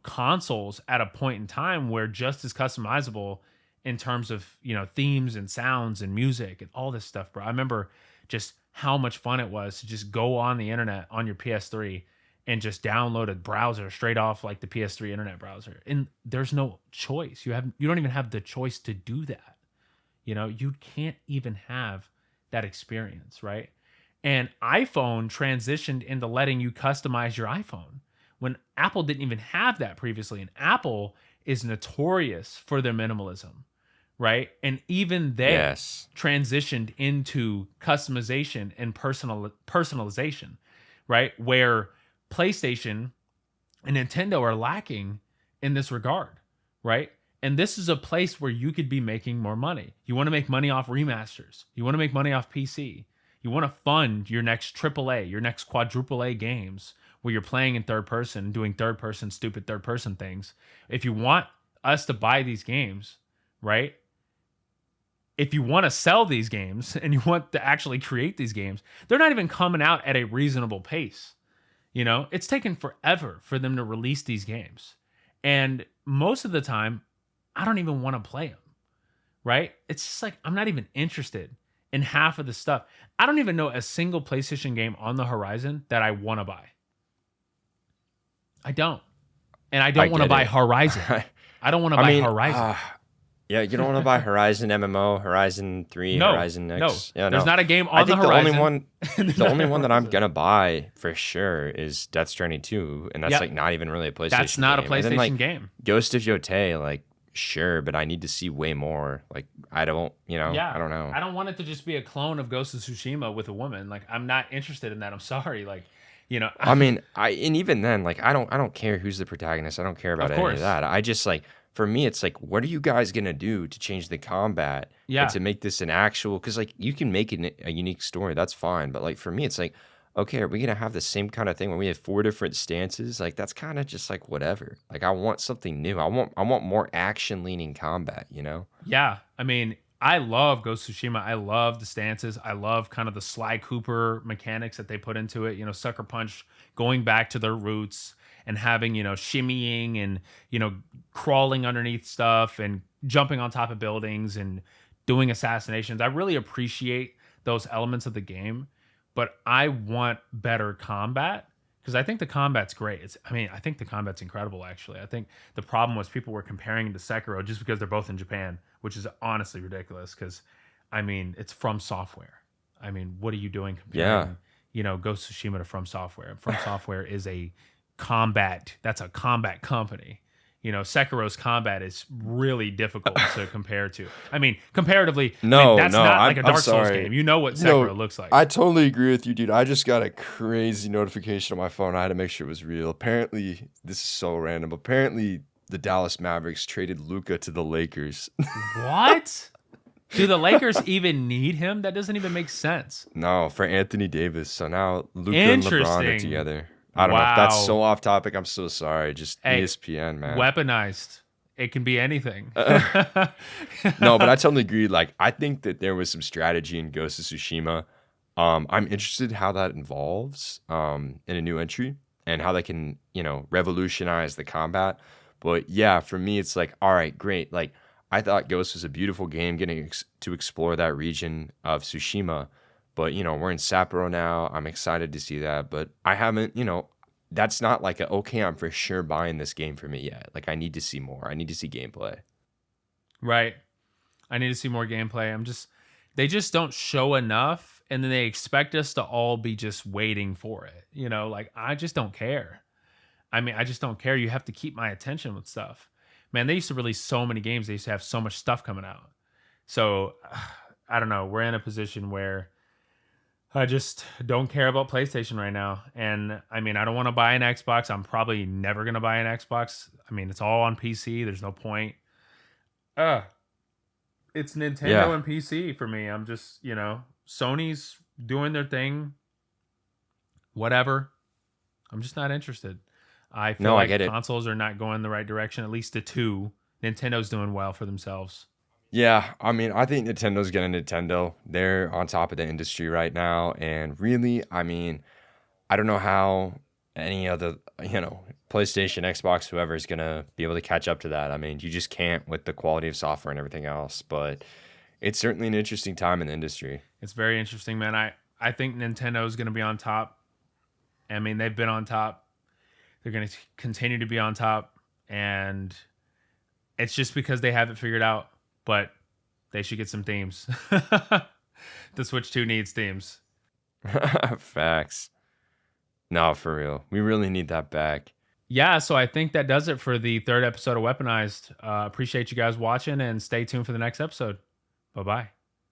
consoles at a point in time were just as customizable in terms of, themes and sounds and music and all this stuff, bro. I remember just how much fun it was to just go on the internet on your PS3 and just download a browser straight off like the PS3 internet browser. And there's no choice. You don't even have the choice to do that. You can't even have that experience, right? And iPhone transitioned into letting you customize your iPhone when Apple didn't even have that previously. And Apple is notorious for their minimalism, right? And even they Yes. transitioned into customization and personalization, right? Where PlayStation and Nintendo are lacking in this regard, right? And this is a place where you could be making more money. You want to make money off remasters. You want to make money off PC. You want to fund your next AAA, your next quadruple A games where you're playing in third person, doing third person, stupid third person things. If you want us to buy these games, right? If you want to sell these games and you want to actually create these games, they're not even coming out at a reasonable pace. You know, it's taken forever for them to release these games. And most of the time, I don't even want to play them, right? It's just like, I'm not even interested in half of the stuff. I don't even know a single PlayStation game on the horizon that I want to buy. I don't. And I don't want to buy Horizon. I don't want to buy Horizon. Yeah, you don't want to buy Horizon MMO, Horizon 3, Horizon X. No, Yeah, there's not a game on the horizon. The only one that I'm going to buy for sure is Death Stranding 2, and that's like not even really a PlayStation game. That's not a PlayStation then, game. Ghost of Yotei, like, sure, but I need to see way more. Like, I don't, I don't know. I don't want it to just be a clone of Ghost of Tsushima with a woman. Like, I'm not interested in that. I'm sorry. Like, I mean, and even then, like, I don't care who's the protagonist. I don't care about any of that. I just, like, for me, it's like, what are you guys going to do to change the combat and to make this an actual, because, like, you can make it a unique story. That's fine. But, like, for me, it's like, okay, are we going to have the same kind of thing when we have 4 different stances? Like, that's kind of just like whatever. Like, I want something new. I want more action leaning combat, Yeah. I mean, I love Ghost of Tsushima. I love the stances. I love kind of the Sly Cooper mechanics that they put into it. Sucker Punch going back to their roots and having, shimmying and, crawling underneath stuff and jumping on top of buildings and doing assassinations. I really appreciate those elements of the game, but I want better combat because I think the combat's great. I think the combat's incredible, actually. I think the problem was people were comparing it to Sekiro just because they're both in Japan, which is honestly ridiculous because, it's From Software. What are you doing comparing, Ghost of Tsushima to From Software? From Software is that's a combat company. Sekiro's combat is really difficult to compare to. Comparatively, that's not like a Dark Souls game. You know what Sekiro looks like. I totally agree with you, dude. I just got a crazy notification on my phone. I had to make sure it was real. Apparently, this is so random. Apparently, the Dallas Mavericks traded Luka to the Lakers. What? Do the Lakers even need him? That doesn't even make sense. No, for Anthony Davis. So now Luka and LeBron are together. I don't know if that's so off topic. I'm so sorry. Just ESPN, man. Weaponized. It can be anything. No, but I totally agree. Like, I think that there was some strategy in Ghost of Tsushima. I'm interested how that involves in a new entry and how they can, revolutionize the combat. But yeah, for me, it's like, all right, great. Like, I thought Ghost was a beautiful game, getting to explore that region of Tsushima. But, we're in Sapporo now. I'm excited to see that. But I haven't, that's not like okay, I'm for sure buying this game for me yet. Like, I need to see more. I need to see gameplay. Right. I need to see more gameplay. They just don't show enough. And then they expect us to all be just waiting for it. Like, I just don't care. I just don't care. You have to keep my attention with stuff. Man, they used to release so many games. They used to have so much stuff coming out. So, I don't know. We're in a position where I just don't care about PlayStation right now. And I don't want to buy an Xbox. I'm probably never going to buy an Xbox. It's all on PC. There's no point. It's Nintendo and PC for me. I'm just, Sony's doing their thing. Whatever. I'm just not interested. I feel like consoles are not going the right direction, at least the two. Nintendo's doing well for themselves. Yeah, I think Nintendo's getting Nintendo. They're on top of the industry right now. And really, I don't know how any other, PlayStation, Xbox, whoever is going to be able to catch up to that. You just can't with the quality of software and everything else. But it's certainly an interesting time in the industry. It's very interesting, man. I think Nintendo's going to be on top. They've been on top. They're going to continue to be on top. And it's just because they have it figured out. But they should get some themes. The Switch 2 needs themes. Facts. No, for real. We really need that back. Yeah, so I think that does it for the third episode of Weaponized. Appreciate you guys watching and stay tuned for the next episode. Bye bye.